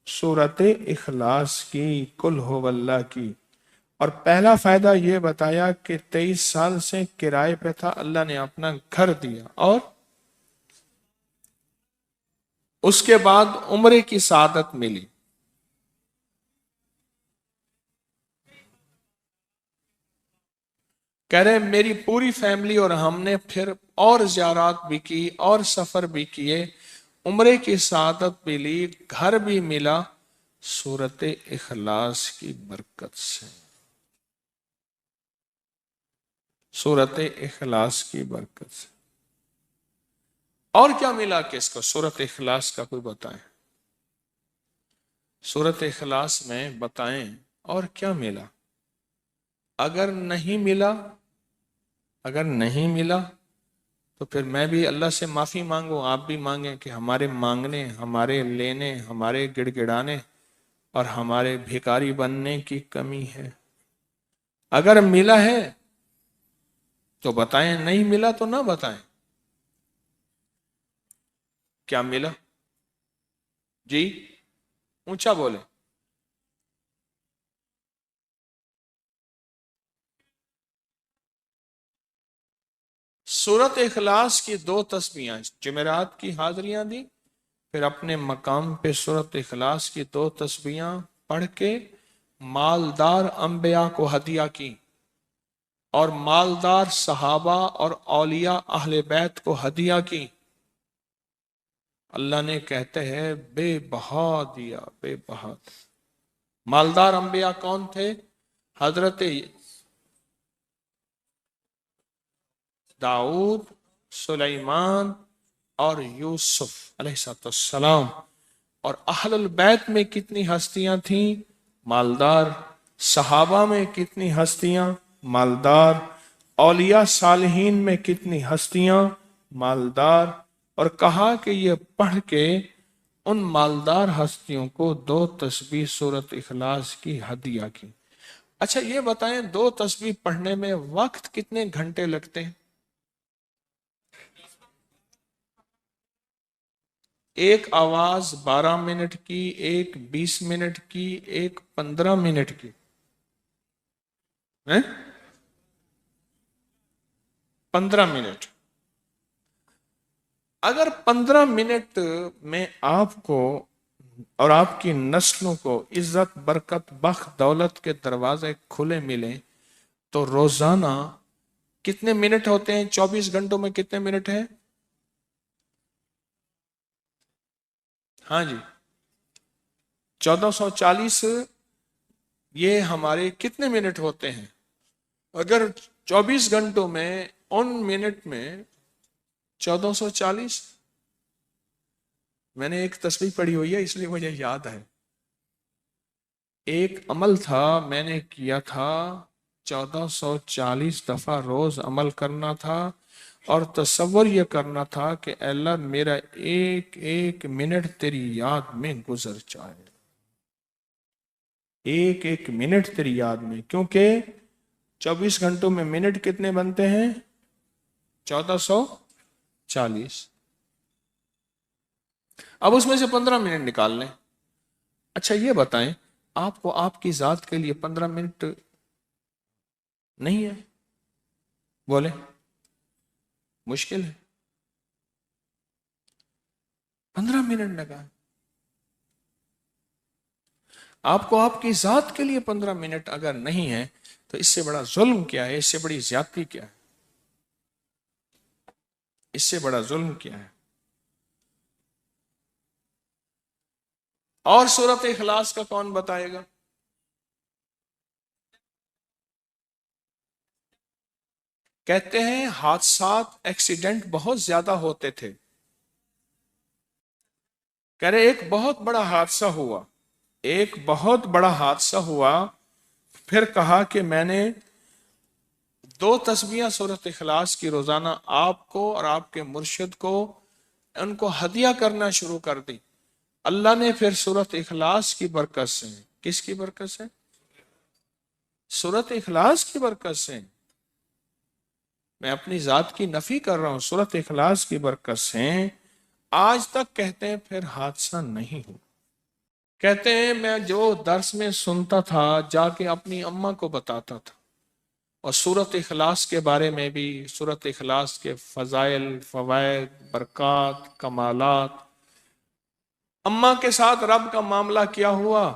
Speaker 1: سورت اخلاص کی، قل ہو اللہ کی۔ اور پہلا فائدہ یہ بتایا کہ 23 سال سے کرائے پہ تھا، اللہ نے اپنا گھر دیا، اور اس کے بعد عمرے کی سعادت ملی۔ کہہ رہے میری پوری فیملی اور ہم نے پھر اور زیارات بھی کی اور سفر بھی کیے، عمرے کی سعادت بھی لی، گھر بھی ملا، سورت اخلاص کی برکت سے، سورت اخلاص کی برکت سے۔ اور کیا ملا کس کو؟ سورت اخلاص کا کوئی بتائیں، سورت اخلاص میں بتائیں اور کیا ملا؟ اگر نہیں ملا تو پھر میں بھی اللہ سے معافی مانگوں، آپ بھی مانگیں کہ ہمارے مانگنے، ہمارے لینے، ہمارے گڑ گڑانے اور ہمارے بھیکاری بننے کی کمی ہے۔ اگر ملا ہے تو بتائیں، نہیں ملا تو نہ بتائیں، کیا ملا؟ جی اونچا بولے۔ سورت اخلاص کی 2 تسبیحاں، جمعرات کی حاضریاں دی، پھر اپنے مقام پہ سورت اخلاص کی 2 تسبیحاں پڑھ کے مالدار انبیاء کو ہدیہ کی، اور مالدار صحابہ اور اولیاء اہل بیت کو ہدیہ کی۔ اللہ نے کہتے ہیں بے بہا دیا، بے بہا دیا۔ مالدار انبیاء کون تھے؟ حضرت داؤد، سلیمان اور یوسف علیہ السلام۔ اور اہل البیت میں کتنی ہستیاں تھیں؟ مالدار۔ صحابہ میں کتنی ہستیاں؟ مالدار۔ اولیاء صالحین میں کتنی ہستیاں؟ مالدار۔ اور کہا کہ یہ پڑھ کے ان مالدار ہستیوں کو 2 تسبیح سورت اخلاص کی ہدیہ کی۔ اچھا یہ بتائیں 2 تسبیح پڑھنے میں وقت کتنے گھنٹے لگتے ہیں؟ ایک آواز 12 منٹ کی، ایک 20 منٹ کی، ایک 15 منٹ کی، 15 منٹ۔ اگر 15 منٹ میں آپ کو اور آپ کی نسلوں کو عزت، برکت، بخت، دولت کے دروازے کھلے ملیں تو روزانہ کتنے منٹ ہوتے ہیں؟ 24 گھنٹوں میں کتنے منٹ ہیں؟ ہاں جی 1440۔ یہ ہمارے کتنے منٹ ہوتے ہیں؟ اگر 24 گھنٹوں میں ان منٹ میں 1440، میں نے ایک تصویر پڑھی ہوئی ہے اس لیے مجھے یاد ہے، ایک عمل تھا میں نے کیا تھا 1440 دفعہ روز عمل کرنا تھا، اور تصور یہ کرنا تھا کہ اے اللہ میرا ایک ایک منٹ تیری یاد میں گزر جائے، ایک ایک منٹ تیری یاد میں، کیونکہ 24 گھنٹوں میں منٹ کتنے بنتے ہیں؟ 1440۔ اب اس میں سے 15 منٹ نکال لیں۔ اچھا یہ بتائیں آپ کو آپ کی ذات کے لیے 15 منٹ نہیں ہے؟ بولے مشکل ہے؟ 15 منٹ لگا آپ کو آپ کی ذات کے لیے 15 منٹ اگر نہیں ہے تو اس سے بڑا ظلم کیا ہے؟ اس سے بڑی زیادتی کیا ہے؟ اس سے بڑا ظلم کیا ہے؟ اور سورت اخلاص کا کون بتائے گا؟ کہتے ہیں حادثات، ایکسیڈنٹ بہت زیادہ ہوتے تھے، کہہ رہے ایک بہت بڑا حادثہ ہوا، ایک بہت بڑا حادثہ ہوا، پھر کہا کہ میں نے 2 تسبیحاں سورت اخلاص کی روزانہ آپ کو اور آپ کے مرشد کو ان کو ہدیہ کرنا شروع کر دی۔ اللہ نے پھر سورت اخلاص کی برکت سے، کس کی برکت سے؟ سورت اخلاص کی برکت سے، میں اپنی ذات کی نفی کر رہا ہوں، سورت اخلاص کی برکت سے آج تک کہتے ہیں پھر حادثہ نہیں ہو۔ کہتے ہیں میں جو درس میں سنتا تھا جا کے اپنی اماں کو بتاتا تھا، اور سورت اخلاص کے بارے میں بھی، سورت اخلاص کے فضائل، فوائد، برکات، کمالات۔ اماں کے ساتھ رب کا معاملہ کیا ہوا؟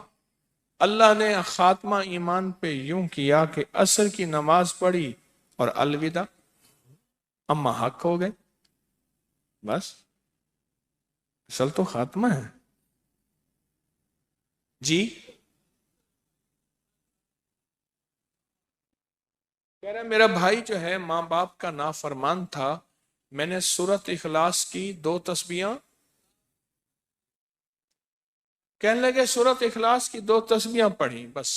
Speaker 1: اللہ نے خاتمہ ایمان پہ یوں کیا کہ عصر کی نماز پڑھی اور الوداع، اماں حق ہو گئے، بس اصل تو خاتمہ ہے۔ جی کہہ رہے میرا بھائی جو ہے ماں باپ کا نافرمان تھا، میں نے سورت اخلاص کی 2 تسبیحاں، کہنے لگے سورت اخلاص کی 2 تسبیحاں پڑھی، بس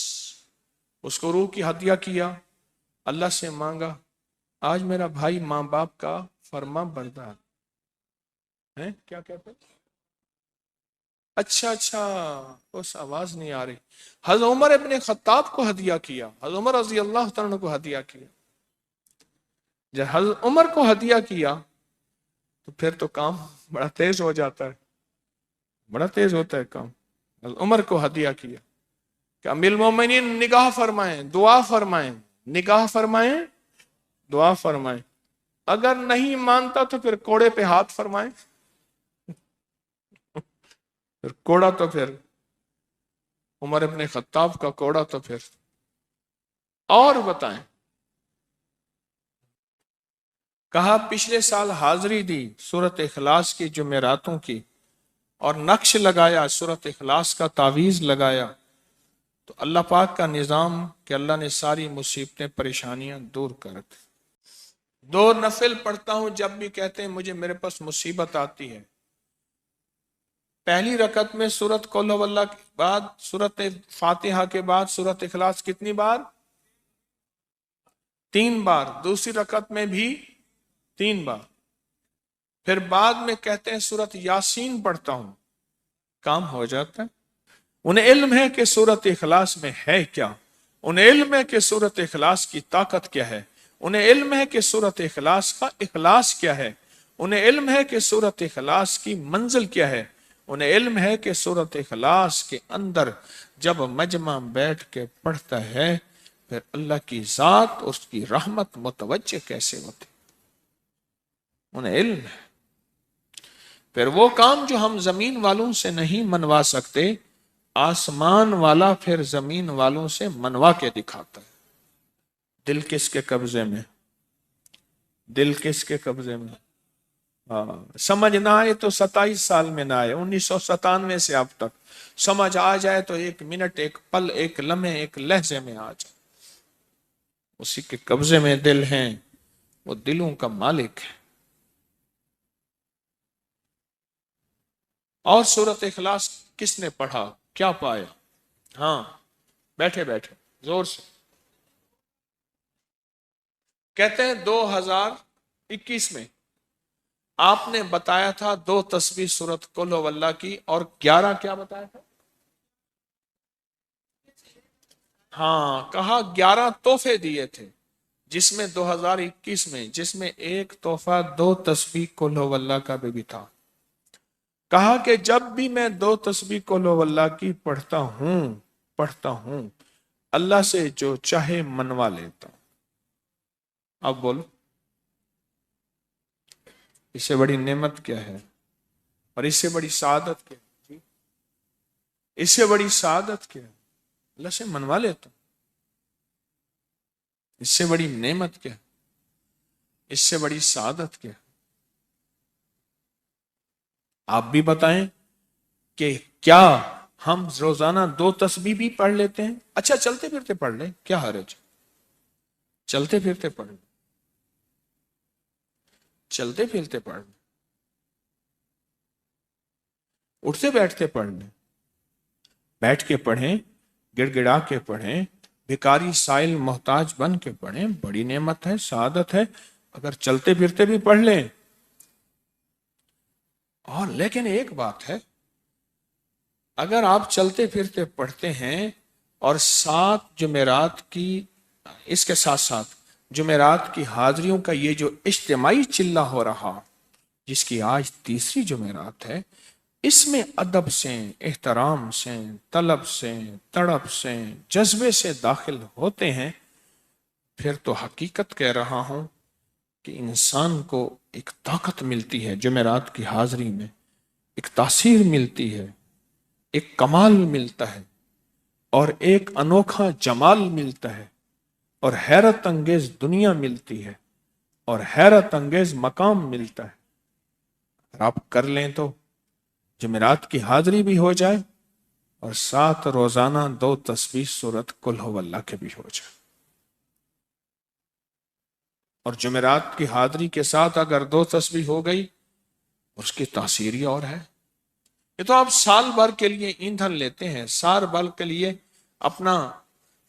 Speaker 1: اس کو روح کی ہدیہ کیا، اللہ سے مانگا، آج میرا بھائی ماں باپ کا فرما بردار ہے۔ کیا کہتے ہیں؟ اچھا اچھا، اس آواز نہیں آ رہی۔ حضرت عمر ابن خطاب کو ہدیہ کیا، حضرت عمر رضی اللہ تعالیٰ کو ہدیہ کیا، جب حضرت عمر کو ہدیہ کیا تو پھر تو کام بڑا تیز ہو جاتا ہے، بڑا تیز ہوتا ہے کام۔ حضرت عمر کو ہدیہ کیا کہ امیر المومنین نگاہ فرمائیں، دعا فرمائیں، نگاہ فرمائیں، دعا فرمائیں، اگر نہیں مانتا تو پھر کوڑے پہ ہاتھ فرمائیں۔ پھر کوڑا تو پھر عمر ابن خطاب کا کوڑا تو پھر اور بتائیں۔ کہا پچھلے سال حاضری دی سورت اخلاص کی جمعراتوں کی، اور نقش لگایا سورت اخلاص کا، تعویذ لگایا، تو اللہ پاک کا نظام کہ اللہ نے ساری مصیبتیں پریشانیاں دور کر دی۔ 2 نفل پڑھتا ہوں جب بھی کہتے ہیں مجھے میرے پاس مصیبت آتی ہے۔ پہلی رکعت میں سورت قل هو اللہ کے بعد، سورت فاتحہ کے بعد سورت اخلاص کتنی بار؟ 3 بار۔ دوسری رکعت میں بھی 3 بار۔ پھر بعد میں کہتے ہیں سورت یاسین پڑھتا ہوں، کام ہو جاتا ہے۔ انہیں علم ہے کہ سورت اخلاص میں ہے کیا، انہیں علم ہے کہ سورت اخلاص کی طاقت کیا ہے، انہیں علم ہے کہ سورت اخلاص کا اخلاص کیا ہے، انہیں علم ہے کہ سورت اخلاص کی منزل کیا ہے، انہیں علم ہے کہ سورت اخلاص کے اندر جب مجمع بیٹھ کے پڑھتا ہے پھر اللہ کی ذات اور اس کی رحمت متوجہ کیسے ہوتی، انہیں علم ہے۔ پھر وہ کام جو ہم زمین والوں سے نہیں منوا سکتے، آسمان والا پھر زمین والوں سے منوا کے دکھاتا ہے۔ دل کس کے قبضے میں؟ دل کس کے قبضے میں؟ سمجھ نہ آئے تو 27 سال میں نہ آئے، 1997 سے اب تک سمجھ آ جائے تو 1 منٹ، 1 پل، 1 لمحے، 1 لہجے میں آ جائے۔ اسی کے قبضے میں دل ہیں، وہ دلوں کا مالک ہے۔ اور سورت اخلاص کس نے پڑھا کیا پایا؟ ہاں بیٹھے بیٹھے زور سے کہتے ہیں 2021 میں آپ نے بتایا تھا 2 تسبیح سورت قل هو اللہ کی، اور 11 کیا بتایا تھا؟ ہاں کہا 11 تحفے دیے تھے، جس میں 2021 میں جس میں ایک تحفہ 2 تسبیح قل هو اللہ کا بھی تھا۔ کہا کہ جب بھی میں 2 تسبیح قل هو اللہ کی پڑھتا ہوں اللہ سے جو چاہے منوا لیتا ہوں۔ اب بولو اس سے بڑی نعمت کیا ہے، اور اس سے بڑی سعادت کیا ہے؟ اس سے بڑی سعادت کیا ہے؟ اللہ سے منوا لیتا ہوں۔ اس سے بڑی نعمت کیا ہے؟ اس سے بڑی سعادت کیا ہے؟ آپ بھی بتائیں کہ کیا ہم روزانہ 2 تسبیح بھی پڑھ لیتے ہیں؟ اچھا چلتے پھرتے پڑھ لیں، کیا حرج؟ چلتے پھرتے پڑھ لیں، چلتے پھرتے پڑھ لیں، اٹھتے بیٹھتے پڑھ لیں، بیٹھ کے پڑھیں، گڑ گڑا کے پڑھیں، بھکاری سائل محتاج بن کے پڑھیں، بڑی نعمت ہے، سعادت ہے اگر چلتے پھرتے بھی پڑھ لیں۔ اور لیکن ایک بات ہے، اگر آپ چلتے پھرتے پڑھتے ہیں اور 7 جمعرات کی، اس کے ساتھ ساتھ جمعرات کی حاضریوں کا یہ جو اجتماعی چلہ ہو رہا، جس کی آج 3ری جمعرات ہے، اس میں ادب سے، احترام سے، طلب سے، تڑپ سے، جذبے سے داخل ہوتے ہیں، پھر تو حقیقت کہہ رہا ہوں کہ انسان کو ایک طاقت ملتی ہے، جمعرات کی حاضری میں ایک تاثیر ملتی ہے، ایک کمال ملتا ہے، اور ایک انوکھا جمال ملتا ہے، اور حیرت انگیز دنیا ملتی ہے، اور حیرت انگیز مقام ملتا ہے۔ اگر آپ کر لیں تو جمعرات کی حاضری بھی ہو جائے اور ساتھ روزانہ 2 تسبیح سورت قل هو اللہ کے بھی ہو جائے، اور جمعرات کی حاضری کے ساتھ اگر 2 تسبیح ہو گئی اس کی تاثیر ہی اور ہے۔ یہ تو آپ سال بھر کے لیے ایندھن لیتے ہیں، سال بھر کے لیے اپنا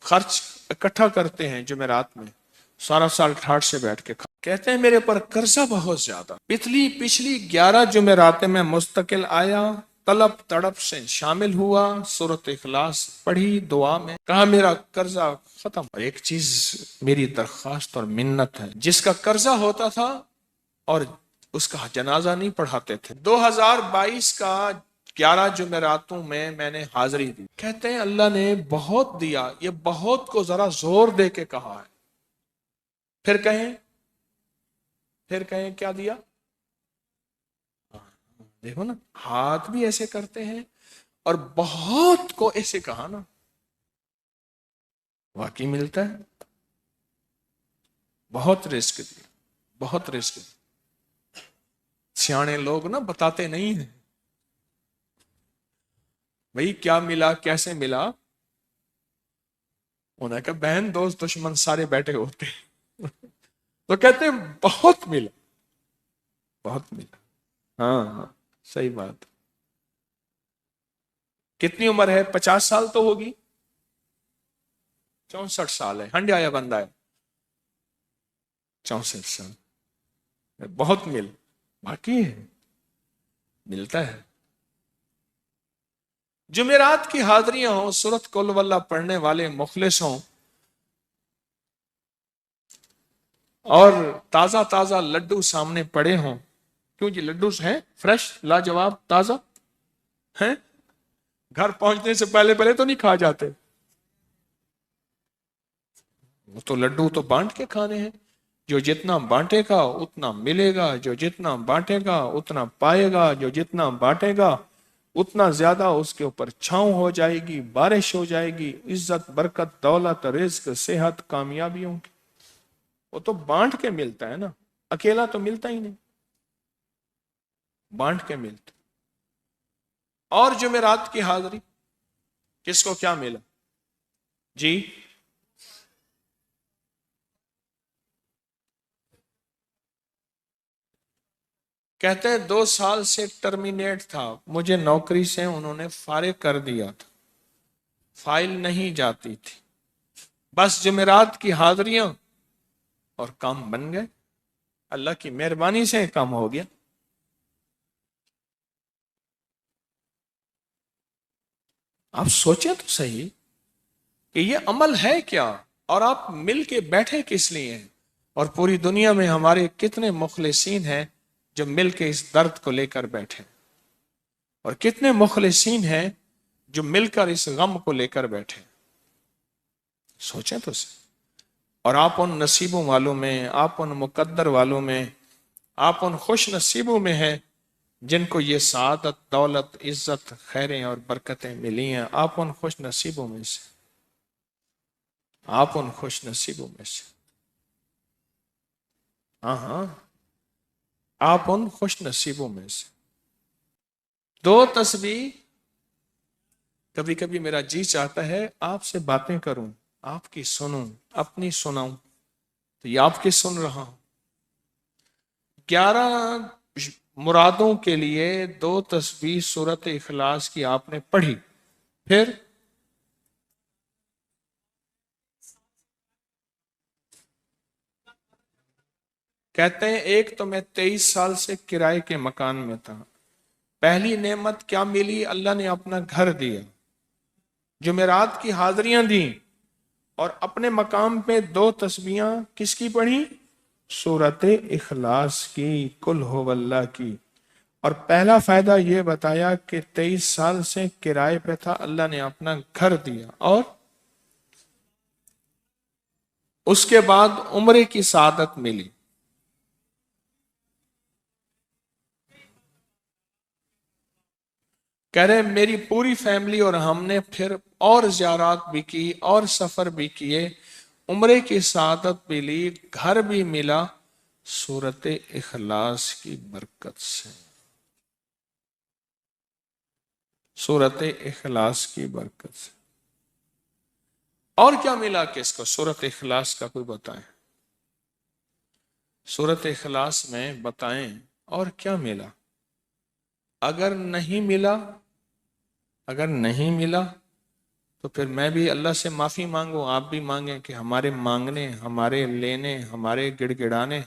Speaker 1: خرچ اکٹھا کرتے ہیں جمعرات میں، سارا سال ٹھاٹ سے بیٹھ کے کہتے ہیں میرے پر قرضہ بہت زیادہ، پچھلی 11 جمعراتیں میں مستقل آیا طلب تڑپ سے شامل ہوا، سورت اخلاص پڑھی، دعا میں کہا میرا قرضہ ختم۔ اور ایک چیز میری درخواست اور منت ہے، جس کا قرضہ ہوتا تھا اور اس کا جنازہ نہیں پڑھاتے تھے، 2022 کا 11 جمعراتوں میں نے حاضری دی، کہتے ہیں اللہ نے بہت دیا، یہ بہت کو ذرا زور دے کے کہا ہے، پھر کہیں کیا دیا؟ دیکھو نا، ہاتھ بھی ایسے کرتے ہیں اور بہت کو ایسے کہا نا، واقعی ملتا ہے۔ بہت رزق دیا، بہت رزق دیا۔ سیانے لوگ نا بتاتے نہیں ہیں بھئی کیا ملا، کیسے ملا، انہوں نے کہا بہن دوست دشمن سارے بیٹھے ہوتے ہیں تو کہتے ہیں بہت ملا، بہت ملا۔ ہاں ہاں صحیح بات۔ کتنی عمر ہے؟ 50 سال تو ہوگی، 64 سال ہے، ہنڈیا یا بندہ ہے؟ 64 سال، بہت باقی ہے، ملتا ہے۔ جمعرات کی حاضریاں ہوں، سورت قل واللہ پڑھنے والے مخلص ہوں، اور تازہ تازہ لڈو سامنے پڑے ہوں، کیوں جی لڈو ہیں فریش لاجواب تازہ ہیں، گھر پہنچنے سے پہلے تو نہیں کھا جاتے، وہ تو لڈو تو بانٹ کے کھانے ہیں، جو جتنا بانٹے گا اتنا ملے گا، جو جتنا بانٹے گا اتنا پائے گا، جو جتنا بانٹے گا اتنا زیادہ اس کے اوپر چھاؤں ہو جائے گی، بارش ہو جائے گی، عزت برکت دولت رزق صحت کامیابیوں کی، وہ تو بانٹ کے ملتا ہے نا، اکیلا تو ملتا ہی نہیں، بانٹ کے ملتا۔ اور جمعرات کی حاضری کس کو کیا ملا جی؟ کہتے ہیں 2 سال سے ٹرمینیٹ تھا، مجھے نوکری سے انہوں نے فارغ کر دیا تھا، فائل نہیں جاتی تھی، بس جمعرات کی حاضریاں اور کام بن گئے، اللہ کی مہربانی سے کام ہو گیا۔ آپ سوچیں تو صحیح کہ یہ عمل ہے کیا، اور آپ مل کے بیٹھے کس لیے ہیں، اور پوری دنیا میں ہمارے کتنے مخلصین ہیں جو مل کے اس درد کو لے کر بیٹھے، اور کتنے مخلصین ہیں جو مل کر اس غم کو لے کر بیٹھے، سوچیں تو صحیح۔ اور آپ ان نصیبوں والوں میں، آپ ان مقدر والوں میں، آپ ان خوش نصیبوں میں ہیں جن کو یہ سعادت دولت عزت خیریں اور برکتیں ملی ہیں، آپ ان خوش نصیبوں میں سے، آپ ان خوش نصیبوں میں سے، ہاں ہاں آپ ان خوش نصیبوں میں سے۔ 2 تسبیح، کبھی کبھی میرا جی چاہتا ہے آپ سے باتیں کروں، آپ کی سنوں، اپنی سناؤں، تو یہ آپ کی سن رہا ہوں۔ 11 مرادوں کے لیے 2 تسبیح سورت اخلاص کی آپ نے پڑھی، پھر کہتے ہیں ایک تو میں 23 سال سے کرائے کے مکان میں تھا، پہلی نعمت کیا ملی؟ اللہ نے اپنا گھر دیا، جمعرات کی حاضریاں دیں، اور اپنے مقام پہ 2 تسبیحاں کس کی پڑھی؟ سورت اخلاص کی، قل ہو اللہ کی۔ اور پہلا فائدہ یہ بتایا کہ 23 سال سے کرائے پہ تھا، اللہ نے اپنا گھر دیا، اور اس کے بعد عمرے کی سعادت ملی۔ کہہ رہے میری پوری فیملی اور ہم نے پھر اور زیارات بھی کی اور سفر بھی کیے، عمرے کی سعادت بھی لی، گھر بھی ملا، سورت اخلاص کی برکت سے، سورت اخلاص کی برکت سے۔ اور کیا ملا کس کو؟ سورت اخلاص کا کوئی بتائیں، سورت اخلاص میں بتائیں اور کیا ملا؟ اگر نہیں ملا، اگر نہیں ملا تو پھر میں بھی اللہ سے معافی مانگوں، آپ بھی مانگیں کہ ہمارے مانگنے، ہمارے لینے، ہمارے گڑ گڑانے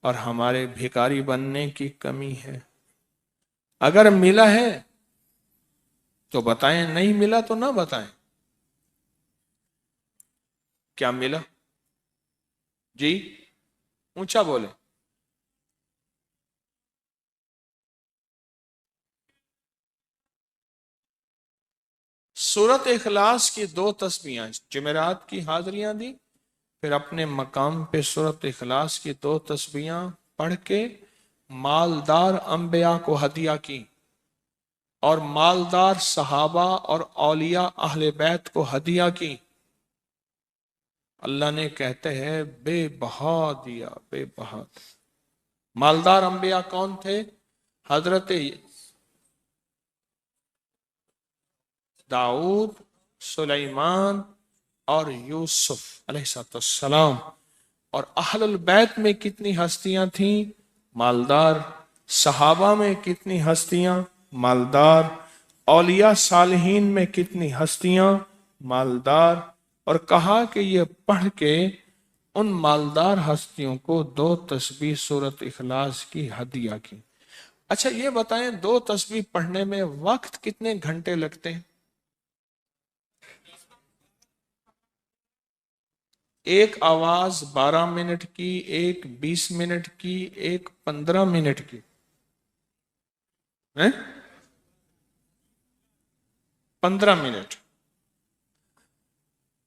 Speaker 1: اور ہمارے بھیکاری بننے کی کمی ہے۔ اگر ملا ہے تو بتائیں، نہیں ملا تو نہ بتائیں کیا ملا. جی اونچا بولے. سورت اخلاص کی 2 تسبیحاں، جمعرات کی حاضریاں دی، پھر اپنے مقام پہ سورت اخلاص کی 2 تسبیحاں پڑھ کے مالدار انبیاء کو ہدیہ کی، اور مالدار صحابہ اور اولیاء اہل بیت کو ہدیہ کی. اللہ نے کہتے ہیں بے بہا دیا، بے بہا دیا. مالدار انبیاء کون تھے؟ حضرت داؤد، سلیمان اور یوسف علیہ السلام. اور اہل البیت میں کتنی ہستیاں تھیں؟ مالدار. صحابہ میں کتنی ہستیاں؟ مالدار. اولیاء صالحین میں کتنی ہستیاں؟ مالدار. اور کہا کہ یہ پڑھ کے ان مالدار ہستیوں کو 2 تسبیح سورت اخلاص کی ہدیہ کی. اچھا یہ بتائیں 2 تسبیح پڑھنے میں وقت کتنے گھنٹے لگتے ہیں؟ ایک آواز 12 منٹ کی، ایک 20 منٹ کی، ایک 15 منٹ کی. 15 منٹ.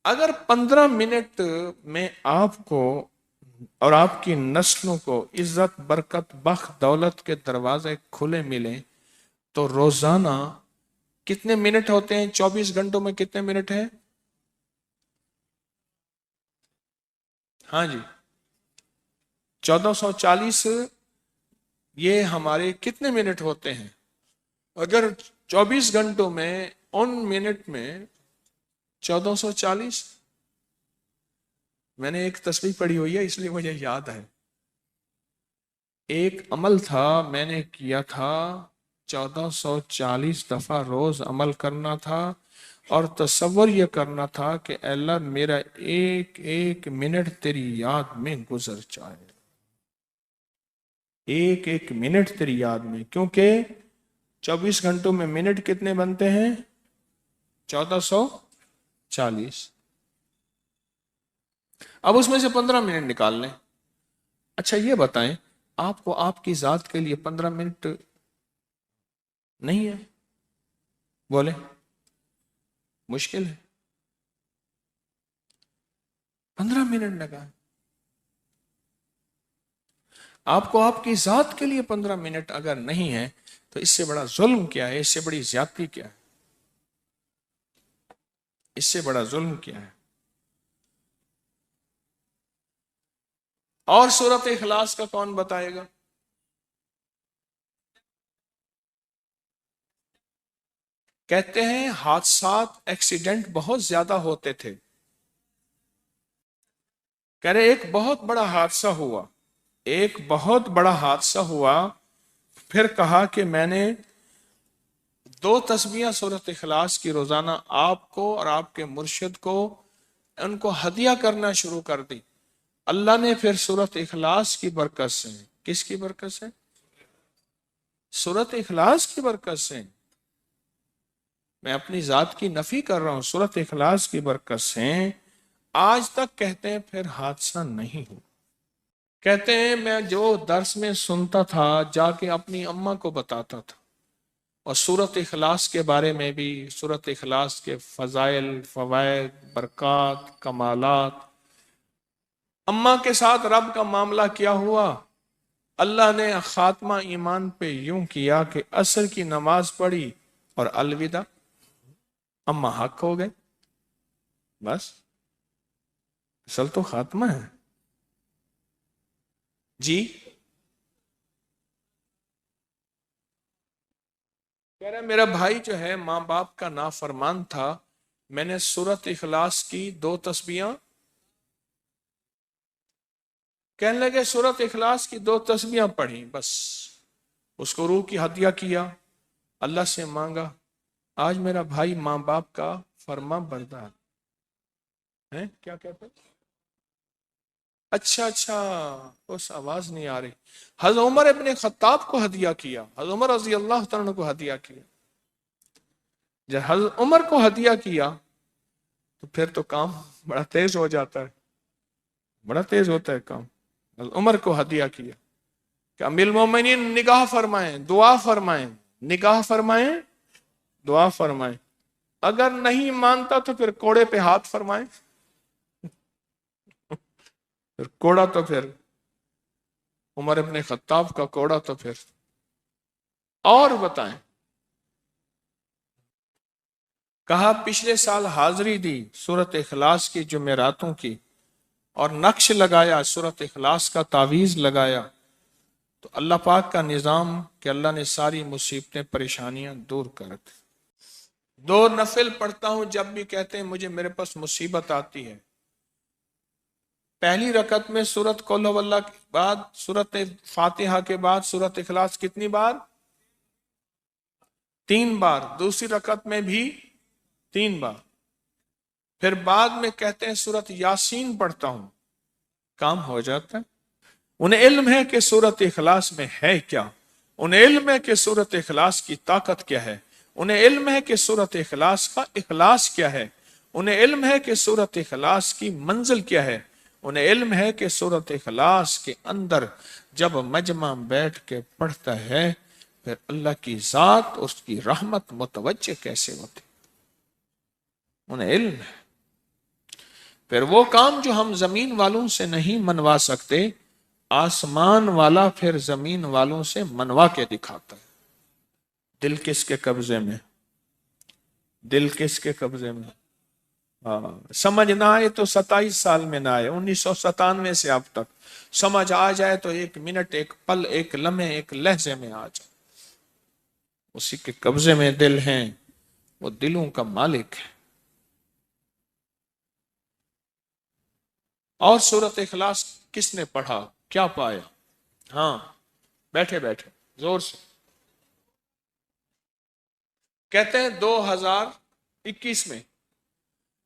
Speaker 1: اگر 15 منٹ میں آپ کو اور آپ کی نسلوں کو عزت، برکت، بخت، دولت کے دروازے کھلے ملیں تو روزانہ کتنے منٹ ہوتے ہیں؟ 24 گھنٹوں میں کتنے منٹ ہیں؟ ہاں جی 1440. یہ ہمارے کتنے منٹ ہوتے ہیں؟ اگر 24 گھنٹوں میں ان منٹ میں 1440. میں نے ایک تصویر پڑھی ہوئی ہے اس لیے مجھے یاد ہے. ایک عمل تھا میں نے کیا تھا 1440 دفعہ روز عمل کرنا تھا، اور تصور یہ کرنا تھا کہ اے اللہ میرا ایک ایک منٹ تیری یاد میں گزر جائے. ایک ایک منٹ تیری یاد میں، کیونکہ 24 گھنٹوں میں منٹ کتنے بنتے ہیں؟ 1440. اب اس میں سے 15 منٹ نکال لیں. اچھا یہ بتائیں آپ کو آپ کی ذات کے لیے 15 منٹ نہیں ہے؟ بولے مشکل ہے. 15 منٹ لگا. آپ کو آپ کی ذات کے لیے 15 منٹ اگر نہیں ہے تو اس سے بڑا ظلم کیا ہے؟ اس سے بڑی زیادتی کیا ہے؟ اس سے بڑا ظلم کیا ہے؟ اور سورت اخلاص کا کون بتائے گا؟ کہتے ہیں حادثات، ایکسیڈنٹ بہت زیادہ ہوتے تھے. کہہ رہے ایک بہت بڑا حادثہ ہوا، ایک بہت بڑا حادثہ ہوا. پھر کہا کہ میں نے 2 تسبیحاں سورت اخلاص کی روزانہ آپ کو اور آپ کے مرشد کو ان کو ہدیہ کرنا شروع کر دی. اللہ نے پھر سورت اخلاص کی برکت سے، کس کی برکت سے؟ سورت اخلاص کی برکت سے. میں اپنی ذات کی نفی کر رہا ہوں، سورت اخلاص کی برکت سے آج تک کہتے ہیں پھر حادثہ نہیں ہو. کہتے ہیں میں جو درس میں سنتا تھا جا کے اپنی اماں کو بتاتا تھا، اور سورت اخلاص کے بارے میں بھی، سورت اخلاص کے فضائل، فوائد، برکات، کمالات. اماں کے ساتھ رب کا معاملہ کیا ہوا؟ اللہ نے خاتمہ ایمان پہ یوں کیا کہ عصر کی نماز پڑھی اور الوداع، اماں حق ہو گئے. بس اصل تو خاتمہ ہے. جی کہہ رہا میرا بھائی جو ہے ماں باپ کا نافرمان تھا، میں نے سورت اخلاص کی 2 تسبیحاں، کہنے لگے سورت اخلاص کی 2 تسبیحاں پڑھی، بس اس کو روح کی ہدیہ کیا، اللہ سے مانگا. آج میرا بھائی ماں باپ کا فرما بردار ہے. کیا کہتے ہیں؟ اچھا اچھا اس آواز نہیں آ رہی. حضرت عمر ابن خطاب کو ہدیہ کیا، حضرت عمر رضی اللہ تعالیٰ کو ہدیہ کیا. جب حضرت عمر کو ہدیہ کیا تو پھر تو کام بڑا تیز ہو جاتا ہے، بڑا تیز ہوتا ہے کام. حضرت عمر کو ہدیہ کیا کہ امیر المومنین نگاہ فرمائیں، دعا فرمائیں، نگاہ فرمائیں، دعا فرمائیں. اگر نہیں مانتا تو پھر کوڑے پہ ہاتھ فرمائیں. پھر کوڑا تو پھر عمر ابن خطاب کا کوڑا تو پھر اور بتائیں. کہا پچھلے سال حاضری دی سورت اخلاص کی جمعراتوں کی، اور نقش لگایا سورت اخلاص کا، تعویذ لگایا، تو اللہ پاک کا نظام کہ اللہ نے ساری مصیبتیں پریشانیاں دور کر دی. 2 نفل پڑھتا ہوں جب بھی کہتے ہیں مجھے میرے پاس مصیبت آتی ہے. پہلی رکعت میں سورت قل ہو اللہ کے بعد، سورت فاتحہ کے بعد سورت اخلاص کتنی بار؟ 3 بار. دوسری رکعت میں بھی 3 بار. پھر بعد میں کہتے ہیں سورت یاسین پڑھتا ہوں، کام ہو جاتا ہے. انہیں علم ہے کہ سورت اخلاص میں ہے کیا، انہیں علم ہے کہ سورت اخلاص کی طاقت کیا ہے، انہیں علم ہے کہ سورت اخلاص کا اخلاص کیا ہے، انہیں علم ہے کہ سورت اخلاص کی منزل کیا ہے، انہیں علم ہے کہ سورت اخلاص کے اندر جب مجمع بیٹھ کے پڑھتا ہے پھر اللہ کی ذات، اس کی رحمت متوجہ کیسے ہوتی، انہیں علم ہے. پھر وہ کام جو ہم زمین والوں سے نہیں منوا سکتے، آسمان والا پھر زمین والوں سے منوا کے دکھاتا ہے. دل کس کے قبضے میں؟ دل کس کے قبضے میں؟ سمجھ نہ آئے تو 27 سال میں نہ آئے، 1997 سے اب تک. سمجھ آ جائے تو 1 منٹ، 1 پل، 1 لمحے، 1 لہجے میں آ جائے. اسی کے قبضے میں دل ہیں، وہ دلوں کا مالک ہے. اور سورت اخلاص کس نے پڑھا کیا پایا؟ ہاں بیٹھے بیٹھے زور سے کہتے ہیں 2021 میں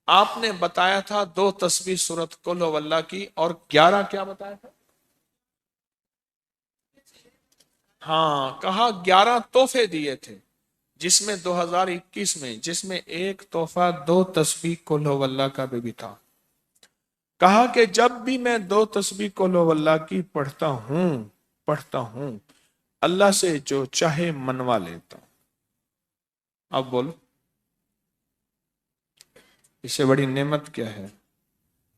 Speaker 1: آپ نے بتایا تھا 2 تسبیح سورت قل ہو اللہ کی، اور 11 کیا بتایا تھا؟ ہاں کہا 11 تحفے دیے تھے، جس میں 2021 میں جس میں ایک تحفہ 2 تسبیح قل ہو اللہ کا بھی تھا. کہا کہ جب بھی میں 2 تسبیح قل ہو اللہ کی پڑھتا ہوں اللہ سے جو چاہے منوا لیتا ہوں. اب بولو اس سے بڑی نعمت کیا ہے،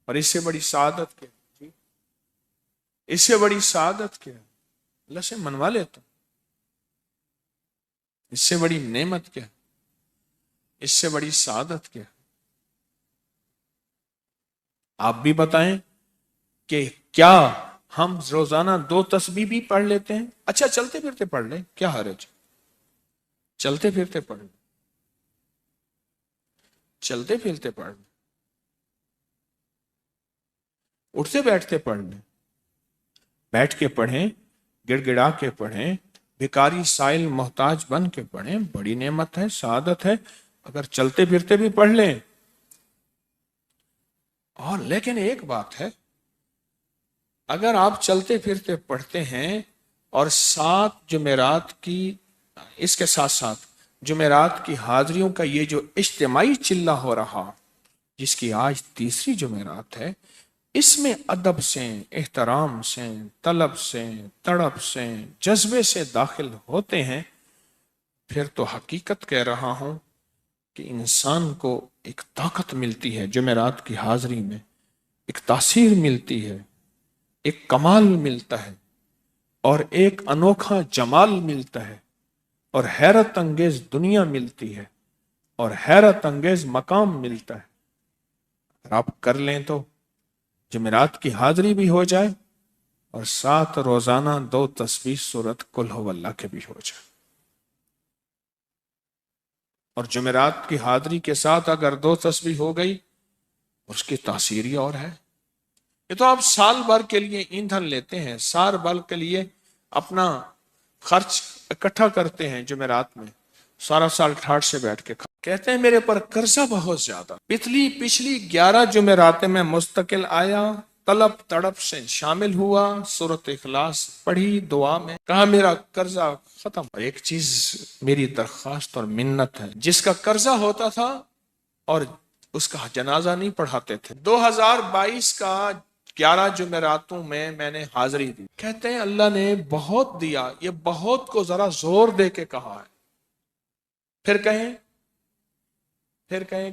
Speaker 1: اور اس سے بڑی سعادت کیا ہے؟ اس سے بڑی سعادت کیا ہے؟ اللہ سے منوا لیتا ہوں. اس سے بڑی نعمت کیا ہے؟ اس سے بڑی سعادت کیا ہے؟ آپ بھی بتائیں کہ کیا ہم روزانہ 2 تسبیح بھی پڑھ لیتے ہیں؟ اچھا چلتے پھرتے پڑھ لیں، کیا حرج؟ چلتے پھرتے پڑھ لیں، چلتے پھرتے پڑھ لیں، اٹھتے بیٹھتے پڑھ لیں، بیٹھ کے پڑھیں، گڑ گڑا کے پڑھیں، بھکاری سائل محتاج بن کے پڑھیں، بڑی نعمت ہے، سعادت ہے. اگر چلتے پھرتے بھی پڑھ لیں. اور لیکن ایک بات ہے، اگر آپ چلتے پھرتے پڑھتے ہیں اور 7 جمعرات کی، اس کے ساتھ ساتھ جمعرات کی حاضریوں کا یہ جو اجتماعی چلہ ہو رہا، جس کی آج 3ری جمعرات ہے، اس میں ادب سے، احترام سے، طلب سے، تڑپ سے، جذبے سے داخل ہوتے ہیں، پھر تو حقیقت کہہ رہا ہوں کہ انسان کو ایک طاقت ملتی ہے جمعرات کی حاضری میں، ایک تاثیر ملتی ہے، ایک کمال ملتا ہے، اور ایک انوکھا جمال ملتا ہے، اور حیرت انگیز دنیا ملتی ہے، اور حیرت انگیز مقام ملتا ہے. اگر آپ کر لیں تو جمعرات کی حاضری بھی ہو جائے اور ساتھ روزانہ 2 تسبیح سورت قل ہو اللہ کے بھی ہو جائے. اور جمعرات کی حاضری کے ساتھ اگر 2 تسبیح ہو گئی اس کی تاثیر ہی اور ہے. یہ تو آپ سال بھر کے لیے ایندھن لیتے ہیں، سال بھر کے لیے اپنا خرچ اکٹھا کرتے ہیں جمعرات میں، سارا سال ٹھاٹ سے بیٹھ کے کہتے ہیں میرے پر قرضہ بہت زیادہ. پچھلی 11 جمعراتیں میں مستقل آیا طلب تڑپ سے شامل ہوا، سورۃ اخلاص پڑھی، دعا میں کہا میرا قرضہ ختم۔ اور ایک چیز میری درخواست اور منت ہے، جس کا قرضہ ہوتا تھا اور اس کا جنازہ نہیں پڑھاتے تھے، 2022 کا 11 جمعراتوں میں نے حاضری دی، کہتے ہیں اللہ نے بہت دیا۔ یہ بہت کو ذرا زور دے کے کہا ہے، پھر کہیں